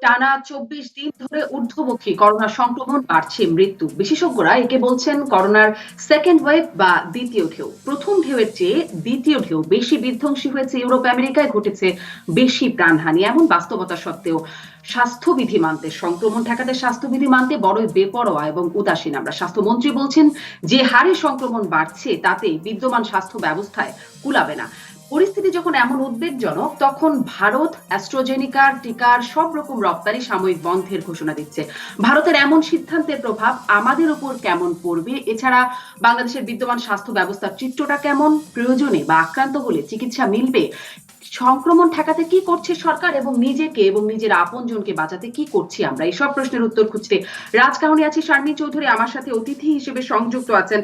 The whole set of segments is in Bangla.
টানা ২৪ দিন ধরে ঊর্ধ্বমুখী করোনা সংক্রমণ বাড়ছে, মৃত্যু। বিশেষজ্ঞরা একে বলছেন করোনার সেকেন্ড ওয়েভ বা দ্বিতীয় ঢেউ। প্রথম ঢেউয়ের চেয়ে দ্বিতীয় ঢেউ বেশি বিধ্বংসী হয়েছে, ইউরোপ আমেরিকায় ঘটেছে বেশি প্রাণহানি। এমন বাস্তবতা সত্ত্বেও স্বাস্থ্যবিধি মানতে, সংক্রমণ ঠেকাতে স্বাস্থ্যবিধি মানতে বড়ই বেপরোয়া এবং উদাসীন আমরা। স্বাস্থ্যমন্ত্রী বলছেন যে হারে সংক্রমণ বাড়ছে তাতে বিদ্যমান স্বাস্থ্য ব্যবস্থায় কুলাবে না। পরিস্থিতি যখন এমন উদ্বেগজনক, তখন ভারত অ্যাস্ট্রাজেনিকার টিকার সব রকম রপ্তানি সাময়িক বন্ধের ঘোষণা দিচ্ছে। ভারতের এমন সিদ্ধান্তের প্রভাব আমাদের উপর কেমন পড়বে? এছাড়া বাংলাদেশের বিদ্যমান স্বাস্থ্য ব্যবস্থার চিত্রটা কেমন? প্রয়োজনে বা আক্রান্ত হলে চিকিৎসা মিলবে? সংক্রমণ ঠেকাতে কি করছে সরকার, এবং নিজেকে এবং নিজের আপনজনকে বাঁচাতে কি করছি আমরা? এইসব প্রশ্নের উত্তর খুঁজতে রাজকাহনে আছি শারমিন চৌধুরী। আমার সাথে অতিথি হিসেবে সংযুক্ত আছেন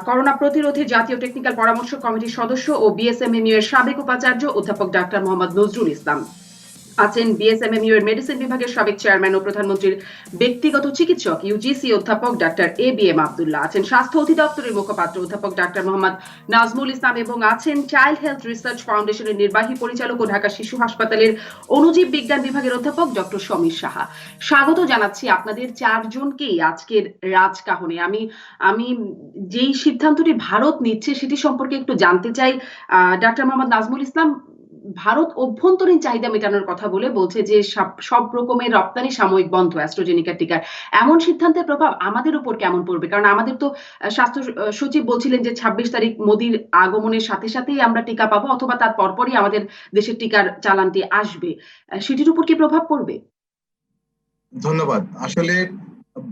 করোনা প্রতিরোধে জাতীয় টেকনিক্যাল পরামর্শ কমিটির সদস্য ও বিএসএমএমইউ এর সাবেক উপাচার্য অধ্যাপক ডাক্তার মোহাম্মদ নজরুল ইসলাম। আছেন বিএসএমএমইউ এর মেডিসিন বিভাগের সাবেক চেয়ারম্যান ও প্রধানমন্ত্রীর ব্যক্তিগত চিকিৎসক ইউজিসি অধ্যাপক ডাক্তার এবিএম আব্দুল্লাহ। আছেন স্বাস্থ্য অধিদপ্তরের মুখপাত্র অধ্যাপক ডাক্তার মোহাম্মদ নাজমুল ইসলাম, এবং আছেন চাইল্ড হেলথ রিসার্চ ফাউন্ডেশনের নির্বাহী পরিচালক ও ঢাকা শিশু হাসপাতালের অণুজীব বিজ্ঞান বিভাগের অধ্যাপক ডক্টর সমীর সাহা। স্বাগত জানাচ্ছি আপনাদের চারজনকেই আজকের রাজকাহনে। আমি যেই সিদ্ধান্তটি ভারত নিচ্ছে সেটি সম্পর্কে একটু জানতে চাই। ডাক্তার মোহাম্মদ নাজমুল ইসলাম, ভারত অভ্যন্তরীণ চাহিদা মেটানোর কথা বলে বলছে যে সব রকমের রপ্তানি সাময়িক বন্ধ অ্যাস্ট্রাজেনিকা টিকার। এমন সিদ্ধান্তের প্রভাব আমাদের উপর কেমন পড়বে? কারণ আমাদের তো স্বাস্থ্য সচিব বলছিলেন যে ২৬ তারিখ মোদির আগমনের সাথে সাথেই আমরা টিকা পাবো, অথবা তার পরপরই আমাদের দেশের টিকার চালানটি আসবে। সেটির উপর কি প্রভাব পড়বে? ধন্যবাদ। আসলে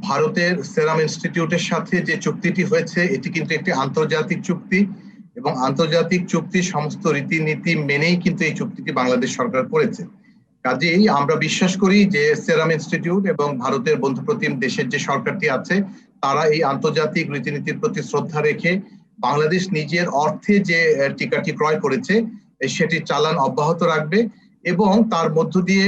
ভারতের সেরাম ইনস্টিটিউটের সাথে যে চুক্তিটি হয়েছে এটি কিন্তু একটি আন্তর্জাতিক চুক্তি, এবং আন্তর্জাতিক চুক্তির সমস্ত রীতিনীতি মেনেই কিন্তু এই চুক্তিটি বাংলাদেশ সরকার করেছে। কাজেই আমরা বিশ্বাস করি যে সেরাম ইনস্টিটিউট এবং ভারতের বন্ধুপ্রতিম দেশের যে সরকারটি আছে তারা এই আন্তর্জাতিক রীতিনীতির প্রতি শ্রদ্ধা রেখে বাংলাদেশ নিজের অর্থে যে টিকাটি ক্রয় করেছে সেটির চালান অব্যাহত রাখবে, এবং তার মধ্য দিয়ে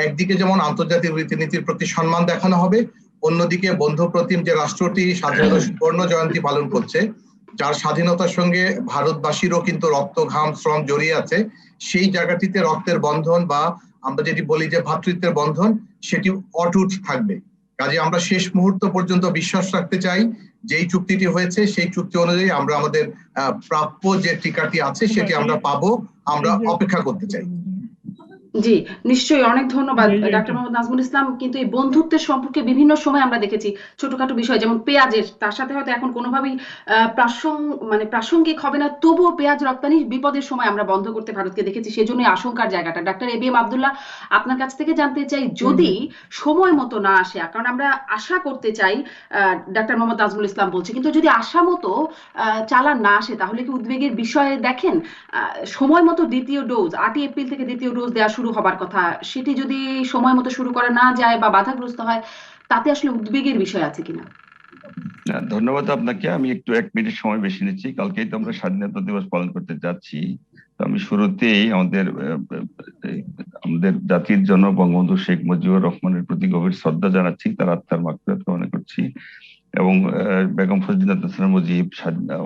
একদিকে যেমন আন্তর্জাতিক রীতিনীতির প্রতি সম্মান দেখানো হবে, অন্যদিকে বন্ধুপ্রতিম যে রাষ্ট্রটি স্বাধীনতা সুবর্ণ জয়ন্তী পালন করছে, যার স্বাধীনতার সঙ্গে ভারতবাসীরও কিন্তু রক্ত ঘাম শ্রম জড়িয়ে আছে, সেই জায়গাটিতে রক্তের বন্ধন বা আমরা যেটি বলি যে ভ্রাতৃত্বের বন্ধন সেটি অটুট থাকবে। কাজে আমরা শেষ মুহূর্ত পর্যন্ত বিশ্বাস রাখতে চাই যেই চুক্তিটি হয়েছে সেই চুক্তি অনুযায়ী আমরা আমাদের প্রাপ্য যে টিকাটি আছে সেটি আমরা পাবো, আমরা অপেক্ষা করতে চাই। জি, নিশ্চয়ই। অনেক ধন্যবাদ ডাক্তার মোহাম্মদ নাজমুল ইসলাম। কিন্তু এই বন্ধুত্বের সম্পর্কে বিভিন্ন সময় আমরা দেখেছি ছোটখাটো বিষয়, যেমন পেঁয়াজের, তার সাথে হয়তো এখন কোনোভাবেই প্রাসঙ্গিক হবে না, তবুও পেঁয়াজ রপ্তানি বিপদের সময় আমরা বন্ধ করতে ভারতকে দেখেছি। সেজন্যই আশঙ্কার জায়গাটা। ডাক্তার এবিএম আব্দুল্লাহ, আপনার কাছ থেকে জানতে চাই, যদি সময় মতো না আসে, কারণ আমরা আশা করতে চাই, ডাক্তার মোহাম্মদ নাজমুল ইসলাম বলছে, কিন্তু যদি আশা মতো চালান না আসে তাহলে কি উদ্বেগের বিষয়ে দেখেন? সময় মতো দ্বিতীয় ডোজ ৮ই এপ্রিল থেকে দ্বিতীয় ডোজ দেওয়া শুরু হবার কথা, সেটি যদি সময় মতো শুরু করা না যায় বা বাধাগ্রস্ত হয়, তাতে আসলে উদ্বেগের বিষয় আছে কিনা? ধন্যবাদ আপনাকে। আমি একটু ১ মিনিট সময় বেশি নিচ্ছি। কালকেই তো আমরা স্বাধীনতা দিবস পালন করতে যাচ্ছি। তো আমি শুরুতেই আমাদের জাতির জনক বঙ্গবন্ধু শেখ মুজিবুর রহমানের প্রতি গভীর শ্রদ্ধা জানাচ্ছি, তার আত্মার মাগফিরাত কামনা করছি, এবং বেগম ফজিলাতুন্নেছা মুজিব,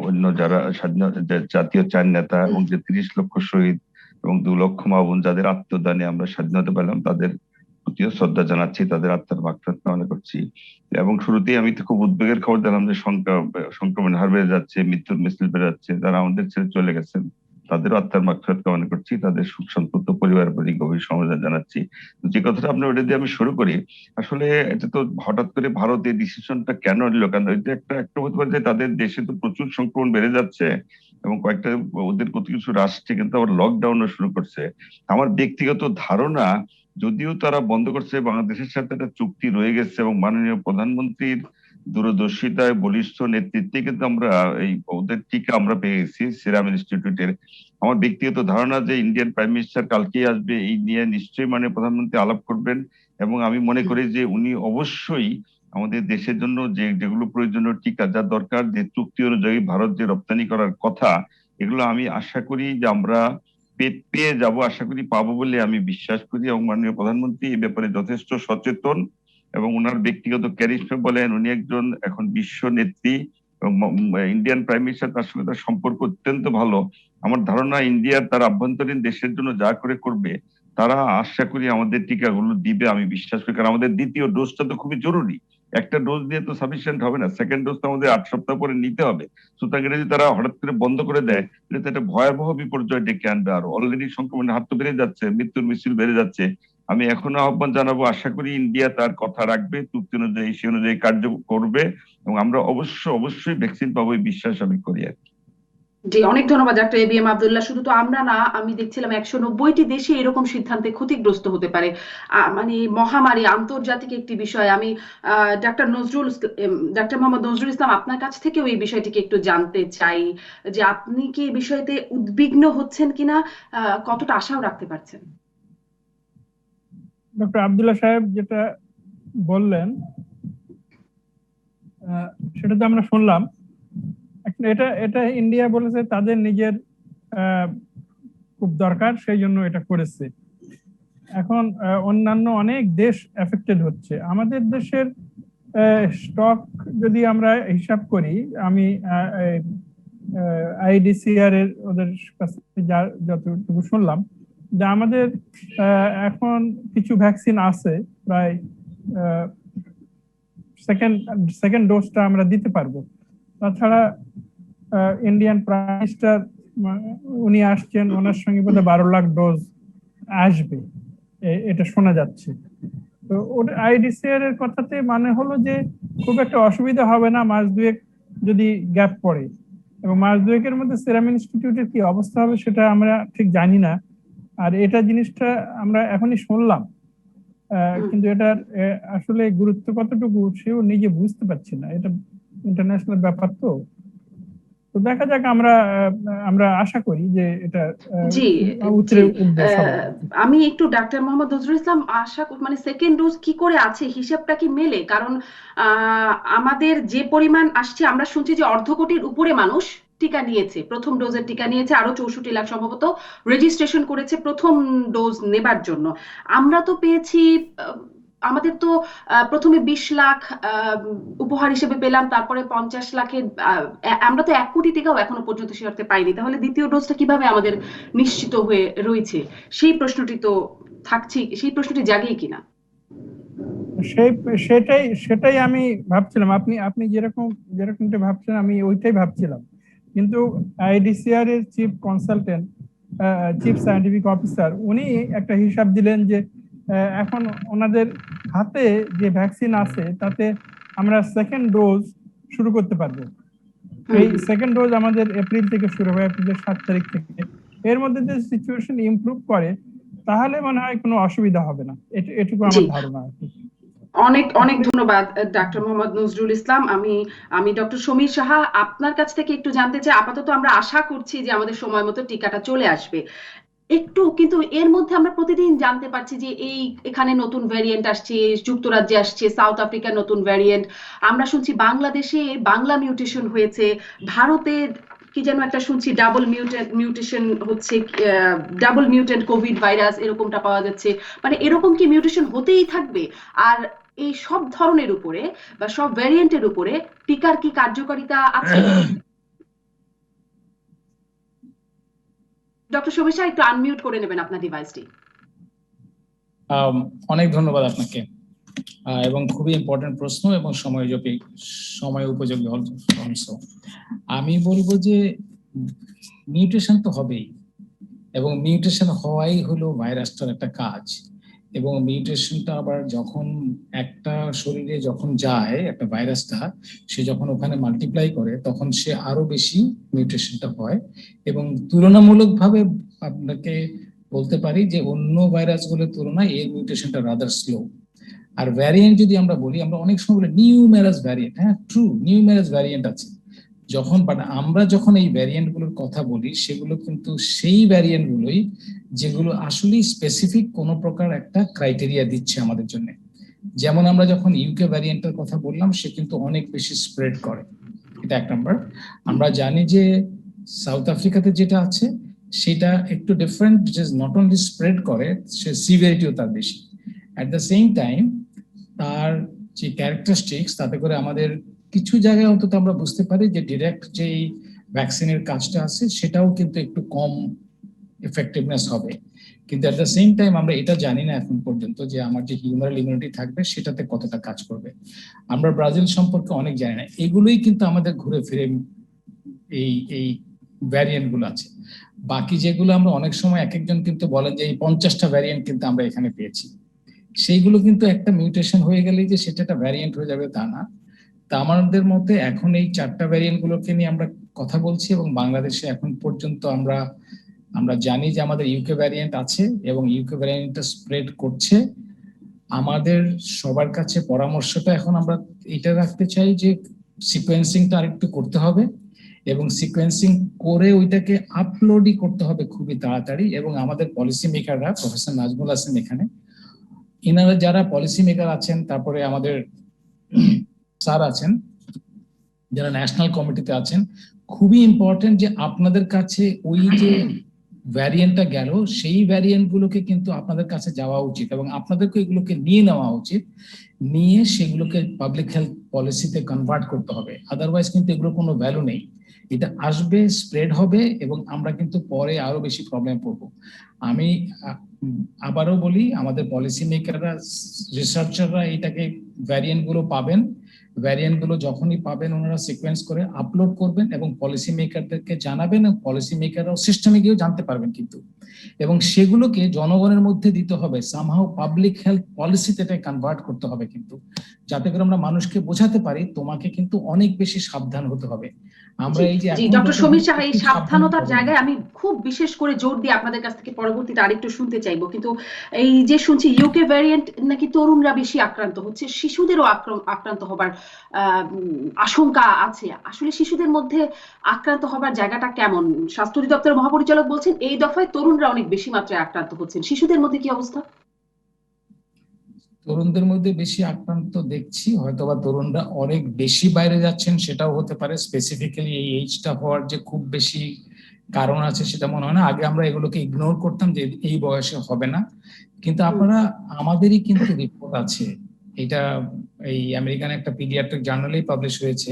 অন্য যারা জাতীয় চার নেতা এবং যে ৩০ লক্ষ শহীদ এবং ২ লক্ষ মা বোন যাদের আত্মদানে আমরা স্বাধীনতা পেলাম তাদের প্রতিও শ্রদ্ধা জানাচ্ছি, তাদের আত্মার মাগফিরাত কামনা করছি। এবং শুরুতেই আমি তো খুব উদ্বেগের খবর দিলাম যে সংক্রমণের হার বেড়ে যাচ্ছে, মৃত্যুর মিছিল বেড়ে যাচ্ছে। যারা আমাদের ছেড়ে চলে গেছেন তাদেরও আত্মার মাগফিরাত কামনা করছি, তাদের সুখ সন্তপ্ত পরিবারের প্রতি গভীর সমবেদনা জানাচ্ছি। যে কথাটা আপনার ওটা দিয়ে আমি শুরু করি, আসলে এটা তো হঠাৎ করে ভারত এই ডিসিশনটা কেন নিল? কারণ এটা একটা হতে পারে যে তাদের দেশে তো প্রচুর সংক্রমণ বেড়ে যাচ্ছে এবং কয়েকটা ওদের কিছু রাষ্ট্রে কিন্তু আবার লকডাউনও শুরু করছে। আমার ব্যক্তিগত ধারণা, যদিও তারা বন্ধ করছে, বাংলাদেশের সাথে একটা চুক্তি রয়ে গেছে এবং মাননীয় প্রধানমন্ত্রীর দূরদর্শিতায় বলিষ্ঠ নেতৃত্বে কিন্তু আমরা এই ওদের টিকা আমরা পেয়ে গেছি সিরাম ইনস্টিটিউটের। আমার ব্যক্তিগত ধারণা যে ইন্ডিয়ান প্রাইম মিনিস্টার কালকেই আসবে, এই নিয়ে নিশ্চয়ই মানে প্রধানমন্ত্রী আলাপ করবেন, এবং আমি মনে করি যে উনি অবশ্যই আমাদের দেশের জন্য যেগুলো প্রয়োজনীয় টিকা যা দরকার, যে চুক্তি অনুযায়ী ভারত যে রপ্তানি করার কথা, এগুলো আমি আশা করি যে আমরা পেয়ে যাব, আশা করি পাবো বলে আমি বিশ্বাস করি। এবং মাননীয় প্রধানমন্ত্রী এই ব্যাপারে যথেষ্ট সচেতন, এবং ওনার ব্যক্তিগত ক্যারিশমা বলেন, উনি একজন এখন বিশ্ব নেত্রী, এবং ইন্ডিয়ান প্রাইম মিনিস্টার তার সঙ্গে তার সম্পর্ক অত্যন্ত ভালো। আমার ধারণা ইন্ডিয়ার তার আভ্যন্তরীণ দেশের জন্য যা করবে তারা আশা করি আমাদের টিকাগুলো দিবে, আমি বিশ্বাস করি, কারণ আমাদের দ্বিতীয় ডোজটা তো খুবই জরুরি। একটা ডোজ দিয়ে তো সাফিসিয়েন্ট হবে না, সেকেন্ড ডোজ তো আমাদের 8 সপ্তাহ পরে নিতে হবে। সুতরাং যদি তারা হঠাৎ করে বন্ধ করে দেয়, এটা তো একটা ভয়াবহ বিপর্যয় ডেকে আনবে। আর অলরেডি সংক্রমণের হার তো বেড়ে যাচ্ছে, মৃত্যুর মিছিল বেড়ে যাচ্ছে। আমি এখনো আহ্বান জানাবো, আশা করি ইন্ডিয়া তার কথা রাখবে, চুক্তি অনুযায়ী সে অনুযায়ী কার্য করবে, এবং আমরা অবশ্যই ভ্যাকসিন পাবো এই বিশ্বাস আমি করি আর কি। জি, অনেক ধন্যবাদ ডাক্তার এবিএম আব্দুল্লাহ। শুধু তো আমরা না, আমি দেখছিলাম 190টি দেশে এরকম সিদ্ধান্তে ক্ষতিগ্রস্ত হতে পারে। মানে মহামারী আন্তর্জাতিক একটি বিষয়। আমি ডাক্তার মোহাম্মদ নজরুল ইসলাম, আপনার কাছ থেকেও এই বিষয়টিকে একটু জানতে চাই যে আপনি কি এই বিষয়তে উদ্বিগ্ন হচ্ছেন কিনা, কতটা আশাও রাখতে পারছেন? ডক্টর আব্দুল্লাহ সাহেব যেটা বললেন সেটা তো আমরা শুনলাম। এটা এটা ইন্ডিয়া বলেছে তাদের নিজের খুব দরকার, সেই জন্য এটা করেছে। এখন অন্যান্য অনেক দেশ এফেক্টেড হচ্ছে। আমাদের দেশের স্টক যদি আমরা হিসাব করি, আমি আইডিসিআর এর ওদের কাছে যতটুকু শুনলাম যে আমাদের এখন কিছু ভ্যাকসিন আছে, প্রায় সেকেন্ড ডোজটা আমরা দিতে পারবো। তাছাড়া ইন্ডিয়ান প্রাইম মিনিস্টার উনি আসছেন, ওনার সঙ্গে বোধহয় 12 লাখ ডোজ আসবে, এটা শোনা যাচ্ছে। তো ওটা আইডিসিআর এর কথাতে মানে হলো যে খুব একটা অসুবিধা হবে না মাস দুয়েক যদি গ্যাপ পড়ে। এবং মাস দুয়েকের মধ্যে সেরাম ইনস্টিটিউটের কি অবস্থা হবে সেটা আমরা ঠিক জানি না। আর এটা জিনিসটা আমরা এখনই শুনলাম, কিন্তু এটার আসলে গুরুত্ব কতটুকু সেও নিজে বুঝতে পারছি না। এটা ইন্টারন্যাশনাল ব্যাপার, তো দেখা যাক। আমরা আশা করি যে এটা জি, উত্তরে উঠবে। আমি একটু ডাক্তার মোহাম্মদ নজরুল ইসলাম, মানে সেকেন্ড ডোজ কি করে আছে, হিসাবটা কি মেলে? কারণ আমাদের যে পরিমাণ আসছে, আমরা শুনছি যে 1/2 কোটির উপরে মানুষ টিকা নিয়েছে, প্রথম ডোজের টিকা নিয়েছে, আরো 64 লাখ সম্ভবত রেজিস্ট্রেশন করেছে প্রথম ডোজ নেবার জন্য। আমরা তো পেয়েছি, আমাদের তো প্রথমে 20 লাখ উপহার হিসেবে পেলাম, তারপরে 50 লাখের, আমরা তো 1 কোটি টিকাও এখনো পর্যন্ত সে অর্থে পাইনি। তাহলে দ্বিতীয় ডোজটা কিভাবে আমাদের নিশ্চিত হয়ে রয়েছে, সেই প্রশ্নটি তো থাকছে, সেই প্রশ্নটি জাগেই কিনা। সেটাই আমি ভাবছিলাম। আপনি যেরকমটা ভাবছেন আমি ওইটাই ভাবছিলাম। কিন্তু আইডিসিআর এর chief consultant, chief scientific officer, উনি একটা হিসাব দিলেন যে এখন ওনাদের হাতে যে ভ্যাকসিন আছে তাতে আমরা সেকেন্ড ডোজ শুরু করতে পারবো। এই সেকেন্ড ডোজ আমাদের এপ্রিল থেকে শুরু হবে, এপ্রিলের 7 তারিখ থেকে। এর মধ্যে যদি সিচুয়েশন ইমপ্রুভ করে তাহলে মনে হয় কোনো অসুবিধা হবে না, এটুকু আমার ধারণা আর কি। অনেক অনেক ধন্যবাদ ডাক্তার মোহাম্মদ নজরুল ইসলাম। আমি ডক্টর সমীর সাহা, আপনার কাছ থেকে একটু জানতে চাই। আপাতত আমরা আশা করছি যে আমাদের সময় মতো টিকাটা চলে আসবে একটু, কিন্তু এর মধ্যে আমরা প্রতিদিন জানতে পারছি যে এখানে নতুন ভ্যারিয়েন্ট আসছে, যুক্তরাজ্যে আসছে, সাউথ আফ্রিকার নতুন ভ্যারিয়েন্ট, আমরা শুনছি বাংলাদেশে বাংলা মিউটেশন হয়েছে, ভারতে কি যেন একটা শুনছি ডাবল মিউটেশন হচ্ছে, ডাবল মিউটেন্ট কোভিড ভাইরাস এরকমটা পাওয়া যাচ্ছে। মানে এরকম কি মিউটেশন হতেই থাকবে? আর এই সব ধরনের উপরে বা সব ভ্যারিয়েন্টের উপরে টিকার কি কার্যকারিতা আছে? ডক্টর সমীর সাহা, একটু আনমিউট করে নেবেন আপনার ডিভাইসটি। অনেক ধন্যবাদ আপনাকে, এবং খুবই ইম্পর্টেন্ট প্রশ্ন এবং সময় উপযোগী অলসো। আমি বলবো যে মিউটেশন তো হবেই, এবং মিউটেশন হওয়াই হলো ভাইরাসটার একটা কাজ। এবং মিউটেশনটা আবার যখন একটা শরীরে যখন যায় একটা ভাইরাসটা, সে যখন ওখানে মাল্টিপ্লাই করে তখন সে আরো বেশি মিউটেশনটা হয়। এবং তুলনামূলকভাবে আপনাকে বলতে পারি যে অন্য ভাইরাসগুলোর তুলনায় এর মিউটেশনটা রাদার স্লো। আর ভ্যারিয়েন্ট যদি আমরা বলি, আমরা অনেক সময় বলি নিউমেরাস ভ্যারিয়েন্ট। হ্যাঁ, ট্রু, নিউমেরাস ভ্যারিয়েন্ট আছে। আমরা যখন এই ভ্যারিয়েন্ট গুলোর কথা বলি, সেগুলো কিন্তু সেই ভ্যারিয়েন্ট গুলোই যেগুলো আসলে স্পেসিফিক কোনো প্রকার একটা ক্রাইটেরিয়া দিচ্ছে আমাদের জন্য। যেমন আমরা যখন ইউকে ভ্যারিয়েন্টের কথা বললাম, সে কিন্তু অনেক বেশি স্প্রেড করে, এটা 1 নাম্বার। আমরা জানি যে সাউথ আফ্রিকাতে যেটা আছে সেটা একটু ডিফারেন্ট, যে নট অনলি স্প্রেড করে, সে সিভিয়ারিটিও তার বেশি। অ্যাট দ্য সেম টাইম তার যে ক্যারেক্টারিস্টিক্স, তাতে করে আমাদের কিছু জায়গায় অন্তত আমরা বুঝতে পারি যে ডিরেক্ট যেই ভ্যাকসিনের কাজটা আছে সেটাও কিন্তু একটু কম এফেক্টিভনেস হবে। কিন্তু এট দ্য সেম টাইম আমরা এটা জানি না এখন পর্যন্ত যে আমার যে হিউমারাল ইমিউনিটি থাকবে সেটাতে কতটা কাজ করবে। আমরা ব্রাজিল সম্পর্কে অনেক জানি না, এগুলোই কিন্তু আমাদের ঘুরে ফিরে এই এই ভ্যারিয়েন্ট গুলো আছে। বাকি যেগুলো আমরা অনেক সময় এক একজন কিন্তু বলেন যে এই 50টা ভ্যারিয়েন্ট কিন্তু আমরা এখানে পেয়েছি, সেইগুলো কিন্তু একটা মিউটেশন হয়ে গেলেই যে সেটা একটা ভ্যারিয়েন্ট হয়ে যাবে তা না। তা আমাদের মতে এখন এই 4টা ভ্যারিয়েন্ট গুলোকে নিয়ে আমরা কথা বলছি, এবং বাংলাদেশে এখন পর্যন্ত আমরা জানি যে আমাদের ইউকে ভ্যারিয়েন্ট আছে এবং ইউকে ভ্যারিয়েন্টটা স্প্রেড করছে। আমাদের সবার কাছে পরামর্শটা এখন আমরা এটা রাখতে চাই যে সিকোয়েন্সিংটা আরেকটু করতে হবে, এবং সিকোয়েন্সিং করে ওইটাকে আপলোডই করতে হবে খুবই তাড়াতাড়ি। এবং আমাদের পলিসি মেকাররা, প্রফেসর নাজমুল হাসান এখানে, ইনারা যারা পলিসি মেকার আছেন, তারপরে আমাদের স্যার আছেন যারা ন্যাশনাল কমিটিতে আছেন, খুবই ইম্পর্টেন্ট যে আপনাদের কাছে ওই যে ভ্যারিয়েন্টটা গেল সেই ভ্যারিয়েন্ট গুলোকে কিন্তু আপনাদের কাছে যাওয়া উচিত, এবং আপনাদেরকে এগুলোকে নিয়ে নেওয়া উচিত, নিয়ে সেগুলোকে পাবলিক হেলথ পলিসিতে কনভার্ট করতে হবে। আদারওয়াইজ কিন্তু এগুলো কোনো ভ্যালু নেই। এটা আসবে, স্প্রেড হবে, এবং আমরা কিন্তু পরে আরো বেশি প্রবলেম পড়বো। আমি আবারও বলি, আমাদের পলিসি মেকাররা, রিসার্চাররা এটাকে ভ্যারিয়েন্ট গুলো পাবেন, ভ্যারিয়েন্ট গুলো যখনই পাবেন ওনারা সিকোয়েন্স করে আপলোড করবেন এবং পলিসি মেকারদেরকে জানাবেন, এবং পলিসি মেকাররাও সিস্টেমে গিয়েও জানতে পারবেন কিন্তু, এবং সেগুলোকে জনগণের মধ্যে দিতে হবে, সামহাউ পাবলিক হেলথ পলিসিতে এটা কনভার্ট করতে হবে কিন্তু, যাতে করে আমরা মানুষকে বোঝাতে পারি তোমাকে কিন্তু অনেক বেশি সাবধান হতে হবে। আমরা এই যে ডক্টর সমীর সাহা, এই সাবধানতার জায়গায় আমি খুব বিশেষ করে জোর দিয়ে আপনাদের কাছ থেকে পরবর্তীতে আরেকটু শুনতে চাইবো, কিন্তু এই যে শুনছি ইউকে ভ্যারিয়েন্ট নাকি তরুণরা বেশি আক্রান্ত হচ্ছে, শিশুদেরও আক্রান্ত হবার আশঙ্কা আছে। আসলে শিশুদের মধ্যে আক্রান্ত হবার জায়গাটা কেমন? স্বাস্থ্য অধিদপ্তরের মহাপরিচালক বলছেন এই দফায় তরুণরা অনেক বেশি মাত্রায় আক্রান্ত হচ্ছেন, শিশুদের মধ্যে কি অবস্থা? তরুণদের মধ্যে বেশি আক্রান্ত দেখছি, হয়তোবা তরুণরা অনেক বেশি বাইরে যাচ্ছেন সেটাও হতে পারে। স্পেসিফিক্যালি এই এইজটা হওয়ার যে খুব বেশি কারণ আছে সেটা মনে হয় না। আগে আমরা এগুলোকে ইগনোর করতাম যে এই বয়সে হবে না, কিন্তু আপনারা, আমাদেরই কিন্তু রিপোর্ট আছে, এটা এই আমেরিকান একটা পিডিয়াট্রিক জার্নালেই পাবলিশ হয়েছে,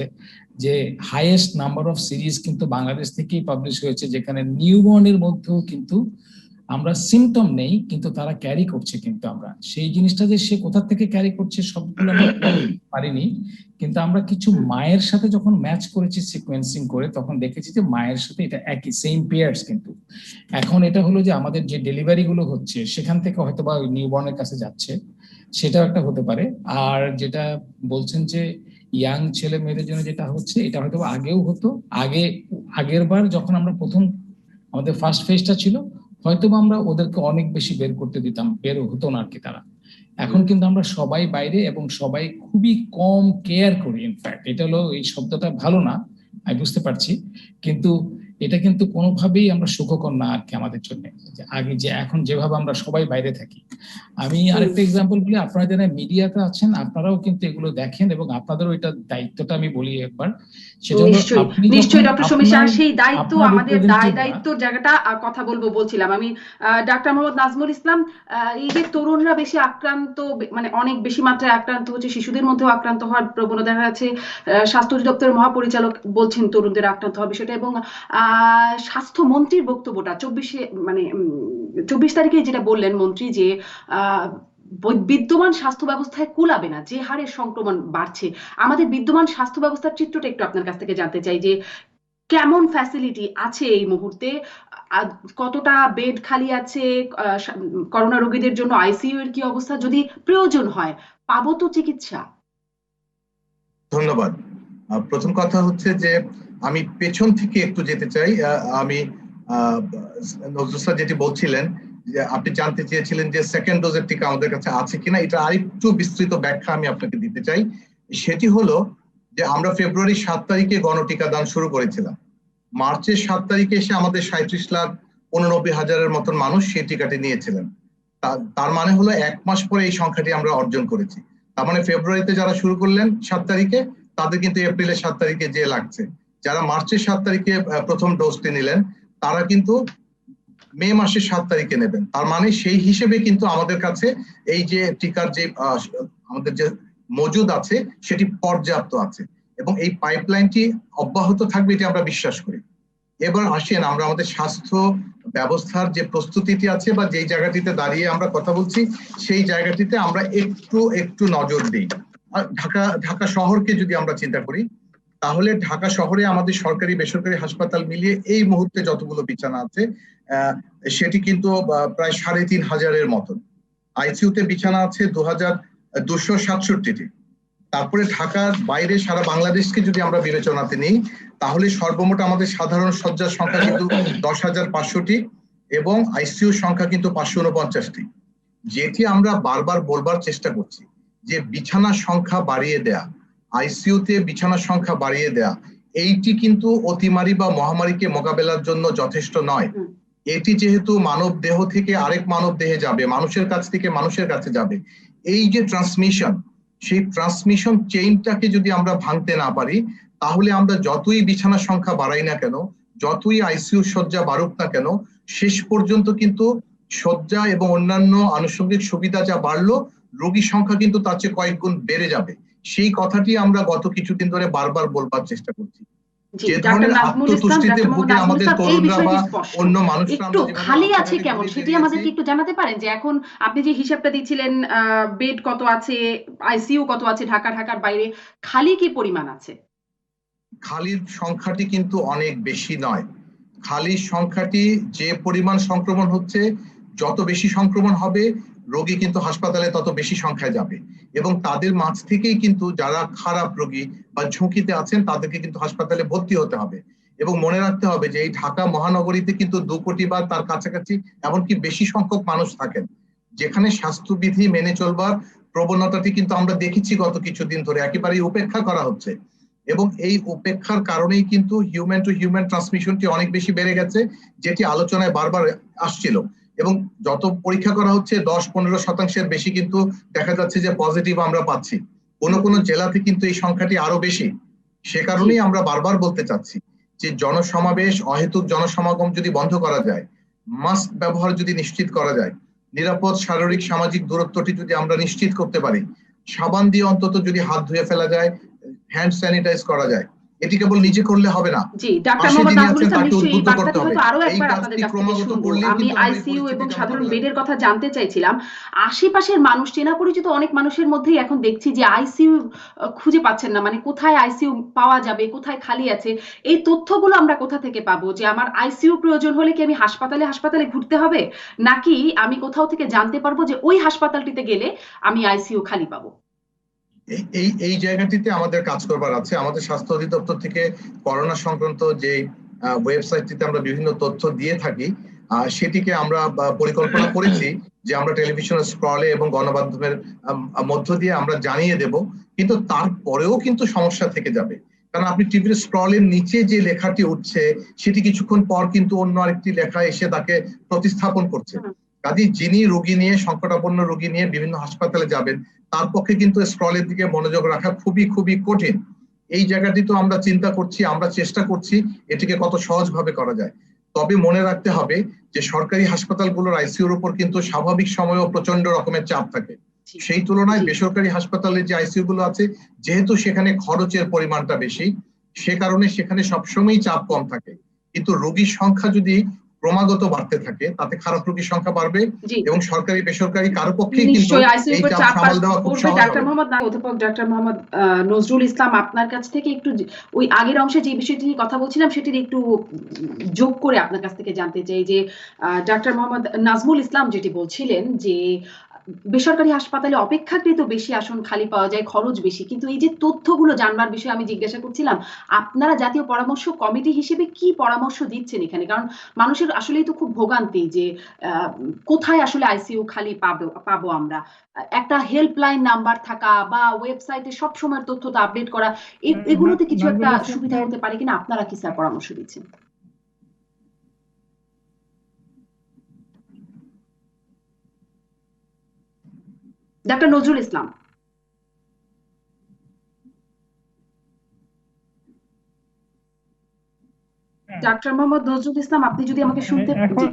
যে হাইয়েস্ট নাম্বার অফ সিরিজ কিন্তু বাংলাদেশ থেকেই পাবলিশ হয়েছে, যেখানে নিউবর্নের মধ্যেও কিন্তু আমরা সিমটম নেই কিন্তু তারা ক্যারি করছে। কিন্তু আমরা সেই জিনিসটা যে সে কোথা থেকে ক্যারি করছে সবগুলো আমরা পারিনি, কিন্তু আমরা কিছু মায়ের সাথে যখন ম্যাচ করেছি সিকোয়েন্সিং করে, তখন দেখেছি যে মায়ের সাথে এটা একই, সেম পেয়ার্স। কিন্তু এখন এটা হলো যে আমাদের যে ডেলিভারি গুলো হচ্ছে সেখান থেকে হয়তো বা নিউবর্নের কাছে যাচ্ছে, সেটাও একটা হতে পারে। আর যেটা বলছেন যে ইয়াং ছেলে মেয়েদের জন্য যেটা হচ্ছে, এটা হয়তো আগেও হতো, আগের বার যখন আমরা প্রথম আমাদের ফার্স্ট ফেজটা ছিল, হয়তো আমরা ওদেরকে অনেক বেশি বের করতে দিতাম, বের হতো না আর কি তারা। এখন কিন্তু আমরা সবাই বাইরে এবং সবাই খুবই কম কেয়ার করি। ইনফ্যাক্ট এটা হলো, এই শব্দটা ভালো না আমি বুঝতে পারছি, কিন্তু এটা কিন্তু কোনোভাবেই আমরা সুখকর না আর কি আমাদের জন্য। আগে যে এখন যেভাবে আমরা সবাই বাইরে থাকি, আমি আরেকটা এক্সাম্পল বলি, আপনারা যারা মিডিয়াতে আছেন আপনারাও কিন্তু এগুলো দেখেন, এবং আপনাদেরও এটা দায়িত্বটা আমি বলি একবার, সেটা হলো নিশ্চয়ই ডক্টর সমীর সাহা, সেই দায়িত্ব আমাদের, দায়িত্বর জায়গাটা কথা বলবো বলছিলাম আমি। ডাক্তার মোহাম্মদ নাজমুল ইসলাম, এই যে তরুণরা বেশি আক্রান্ত, মানে অনেক বেশি মাত্রায় আক্রান্ত হচ্ছে, শিশুদের মধ্যেও আক্রান্ত হওয়ার প্রবণতা দেখা যাচ্ছে, স্বাস্থ্য অধিদপ্তরের মহাপরিচালক বলছেন তরুণদের আক্রান্ত হবে সেটা, এবং স্বাস্থ্যমন্ত্রীর বক্তব্যটা 24 তারিখে যেটা বললেন মন্ত্রী, যে বিদ্যমান স্বাস্থ্য ব্যবস্থায় কুলাবে না যে হারে সংক্রমণ বাড়ছে। আমাদের বিদ্যমান স্বাস্থ্য ব্যবস্থার চিত্রটা একটু আপনার কাছ থেকে জানতে চাই, যে কেমন ফ্যাসিলিটি আছে এই মুহূর্তে, কতটা বেড খালি আছে, করোনা রোগীদের জন্য আইসিইউ এর কি অবস্থা, যদি প্রয়োজন হয় পাবো তো চিকিৎসা? ধন্যবাদ। প্রথম কথা হচ্ছে যে আমি পেছন থেকে একটু যেতে চাই। আমি নজরুল স্যার যেটি বলছিলেন, যে আপনি জানতে চেয়েছিলেন যে সেকেন্ড ডোজের টিকা আমাদের কাছে আছে কিনা, এটা আরেকটু বিস্তৃত ব্যাখ্যা আমি আপনাকে দিতে চাই। সেটি হলো যে আমরা ফেব্রুয়ারি 7 তারিখে গণটিকা দান শুরু করেছিলাম। মার্চের 7 তারিখে এসে আমাদের 37,89,000-এর মতন মানুষ সেই টিকাটি নিয়েছিলেন। তার মানে হলো 1 মাস পরে এই সংখ্যাটি আমরা অর্জন করেছি। তার মানে ফেব্রুয়ারিতে যারা শুরু করলেন 7 তারিখে, তাদের কিন্তু এপ্রিলের 7 তারিখে যে লাগছে। যারা মার্চের 7 তারিখে প্রথম ডোজটি নিলেন, তারা কিন্তু মে মাসের 7 তারিখে নেবেন। তার মানে সেই হিসেবে কিন্তু আমাদের কাছে এই যে টিকার যে আমাদের যে মজুদ আছে সেটি পর্যাপ্ত আছে, এবং এই পাইপলাইনটি অব্যাহত থাকবে এটি আমরা বিশ্বাস করি। এবার আসেন আমরা আমাদের স্বাস্থ্য ব্যবস্থার যে প্রস্তুতিটি আছে বা যেই জায়গাটিতে দাঁড়িয়ে আমরা কথা বলছি সেই জায়গাটিতে আমরা একটু নজর দিই। ঢাকা শহরকে যদি আমরা চিন্তা করি, তাহলে ঢাকা শহরে আমাদের সরকারি বেসরকারি হাসপাতাল মিলিয়ে এই মুহূর্তে যতগুলো বিছানা আছে সেটি কিন্তু প্রায় ৩,৫০০-এর মতন। আইসিইউতে বিছানা আছে ২,২৬৭টি। তারপরে ঢাকার বাইরে সারা বাংলাদেশকে যদি আমরা বিবেচনাতে নিই, তাহলে সর্বমোট আমাদের সাধারণ শয্যার সংখ্যা কিন্তু ১০,৫০০টি এবং আইসিইউ সংখ্যা কিন্তু ৫৪৯টি। যেটি আমরা বারবার বলবার চেষ্টা করছি যে বিছানার সংখ্যা বাড়িয়ে দেয়া, আইসিইউতে বিছানার সংখ্যা বাড়িয়ে দেয়া, এইটি কিন্তু অতিমারি বা মহামারীকে মোকাবেলার জন্য যথেষ্ট নয়। এটি যেহেতু মানব দেহ থেকে আরেক মানব দেহে যাবে, মানুষের কাছ থেকে মানুষের কাছে যাবে, এই যে ট্রান্সমিশন, সেই ট্রান্সমিশন চেইনটাকে যদি আমরা ভাঙতে না পারি, তাহলে আমরা যতই বিছানার সংখ্যা বাড়াই না কেন, যতই আইসিইউ শয্যা বাড়ুক না কেন, শেষ পর্যন্ত কিন্তু শয্যা এবং অন্যান্য আনুষঙ্গিক সুবিধা যা বাড়লো, রোগীর সংখ্যা কিন্তু তার চেয়ে কয়েক গুণ বেড়ে যাবে। সেই কথাটি আমরা গত কিছুদিন ধরে বারবার বলবার চেষ্টা করছি। যে ধরনের আত্মতুষ্টিতে ভুগে আমাদের তরুণরা বা অন্য মানুষরা একটু খালি আছে কেমন সেটি আমাদেরকে একটু জানাতে পারেন? যে এখন আপনি যে হিসাবটা দিচ্ছিলেন, বেড কত আছে, আইসিইউ কত আছে ঢাকার বাইরে, খালি কি পরিমাণ আছে? খালির সংখ্যাটি কিন্তু অনেক বেশি নয়। খালির সংখ্যাটি যে পরিমাণ সংক্রমণ হচ্ছে, যত বেশি সংক্রমণ হবে রোগী কিন্তু হাসপাতালে তত বেশি সংখ্যায় যাবে এবং তাদের মাঝ থেকেই কিন্তু যারা খারাপ রোগী বা ঝুঁকিতে আছেন তাদেরকে কিন্তু হাসপাতালে ভর্তি হতে হবে। এবং মনে রাখতে হবে যে এই ঢাকা মহানগরীতে কিন্তু ২ কোটি বা তার কাছাকাছি এমনকি বেশি সংখ্যক মানুষ থাকেন, যেখানে স্বাস্থ্যবিধি মেনে চলবার প্রবণতাটি কিন্তু আমরা দেখেছি গত কিছুদিন ধরে একেবারেই উপেক্ষা করা হচ্ছে। এবং এই উপেক্ষার কারণেই কিন্তু হিউম্যান টু হিউম্যান ট্রান্সমিশনটি অনেক বেশি বেড়ে গেছে, যেটি আলোচনায় বারবার আসছিল। এবং যত পরীক্ষা করা হচ্ছে ১০-১৫% বেশি কিন্তু দেখা যাচ্ছে যে পজিটিভ আমরা পাচ্ছি। কোনো জেলাতে কিন্তু এই সংখ্যাটি আরো বেশি। সে কারণেই আমরা বারবার বলতে চাচ্ছি যে জনসমাবেশ, অহেতুক জনসমাগম যদি বন্ধ করা যায়, মাস্ক ব্যবহার যদি নিশ্চিত করা যায়, নিরাপদ শারীরিক সামাজিক দূরত্বটি যদি আমরা নিশ্চিত করতে পারি, সাবান দিয়ে অন্তত যদি হাত ধুয়ে ফেলা যায়, হ্যান্ড স্যানিটাইজ করা যায়, এটি কেবল নিজে করলে হবে না। জি, ডাক্তার মোহাম্মদ নাজমুল ইসলাম নিশ্চয়ই এই বার্তাটি হয়তো আরো একবার আপনাদের কাছ থেকে শুনবো। আমি আইসিইউ এবং সাধারণ বেডের কথা জানতে চাইছিলাম। আশেপাশের মানুষ, চেনা পরিচিত অনেক মানুষের মধ্যেই এখন দেখছি যে আইসিইউ খুঁজে পাচ্ছেন না, মানে কোথায় আইসিইউ পাওয়া যাবে, কোথায় খালি আছে, এই তথ্যগুলো আমরা কোথা থেকে পাবো? যে আমার আইসিইউ প্রয়োজন হলে কি আমি হাসপাতালে ঘুরতে হবে, নাকি আমি কোথাও থেকে জানতে পারবো যে ওই হাসপাতালটিতে গেলে আমি আইসিইউ খালি পাবো? এই জায়গাটিতে আমাদের কাজ করবার আছে। আমাদের স্বাস্থ্য অধিদপ্তর থেকে করোনা সংক্রান্ত যে ওয়েবসাইটটিতে আমরা বিভিন্ন তথ্য দিয়ে থাকি, সেটিকে আমরা পরিকল্পনা করেছি যে আমরা টেলিভিশন স্ক্রলে এবং গণমাধ্যমের মধ্য দিয়ে আমরা জানিয়ে দেব। কিন্তু তারপরেও কিন্তু সমস্যা থেকে যাবে, কারণ আপনি টিভির স্ক্রলের নিচে যে লেখাটি উঠছে সেটি কিছুক্ষণ পর কিন্তু অন্য আরেকটি লেখা এসে তাকে প্রতিস্থাপন করছে। কাজেই যিনি রোগী নিয়ে, সংকটাপন্ন রোগী নিয়ে বিভিন্ন হাসপাতালে যাবেন, তার পক্ষে কিন্তু স্ক্রলের দিকে মনোযোগ রাখা খুবই কঠিন। এই জায়গাটি তো আমরা চিন্তা করছি, আমরা চেষ্টা করছি এটিকে কত সহজভাবে করা যায়। তবে মনে রাখতে হবে যে সরকারি হাসপাতালগুলোর আইসিইউর উপর কিন্তু স্বাভাবিক সময়েও প্রচন্ড রকমের চাপ থাকে। সেই তুলনায় বেসরকারি হাসপাতালে যে আইসিইউ গুলো আছে, যেহেতু সেখানে খরচের পরিমাণটা বেশি, সে কারণে সেখানে সবসময়ই চাপ কম থাকে। কিন্তু রোগীর সংখ্যা যদি ক্রমাগত বাড়তে থাকে, তাতে খারাপ রোগীর সংখ্যা বাড়বে এবং সরকারি বেসরকারি কারো পক্ষেই কিন্তু এই চাপ সামাল দেওয়া খুব সহজ হবে না। অধ্যাপক ডাক্তার মোহাম্মদ নজরুল ইসলাম, আপনার কাছ থেকে একটু ওই আগের অংশে যে বিষয়টি নিয়ে কথা বলছিলাম সেটির একটু যোগ করে আপনার কাছ থেকে জানতে চাই যে ডাক্তার মোহাম্মদ নাজমুল ইসলাম যেটি বলছিলেন যে বেসরকারি হাসপাতালে অপেক্ষাকৃত বেশি আসন খালি পাওয়া যায়, খরচ বেশি, কিন্তু এই যে তথ্যগুলো জানবার বিষয়ে আমি জিজ্ঞাসা করছিলাম, আপনারা জাতীয় পরামর্শ কমিটি হিসেবে কি পরামর্শ দিচ্ছেন এখানে? কারণ মানুষের আসলেই তো খুব ভোগান্তি যে কোথায় আসলে আইসিইউ খালি পাবো আমরা। একটা হেল্পলাইন নাম্বার থাকা বা ওয়েবসাইটে সব সময় তথ্যটা আপডেট করা, এগুলোতে কিছু একটা সুবিধা হতে পারে কিনা, আপনারা কি স্যার পরামর্শ দিচ্ছেন? ডাক্তার নজরুল ইসলাম। ডাক্তার মোহাম্মদ নজরুল ইসলাম, আপনি যদি আমাকে শুনতে এখন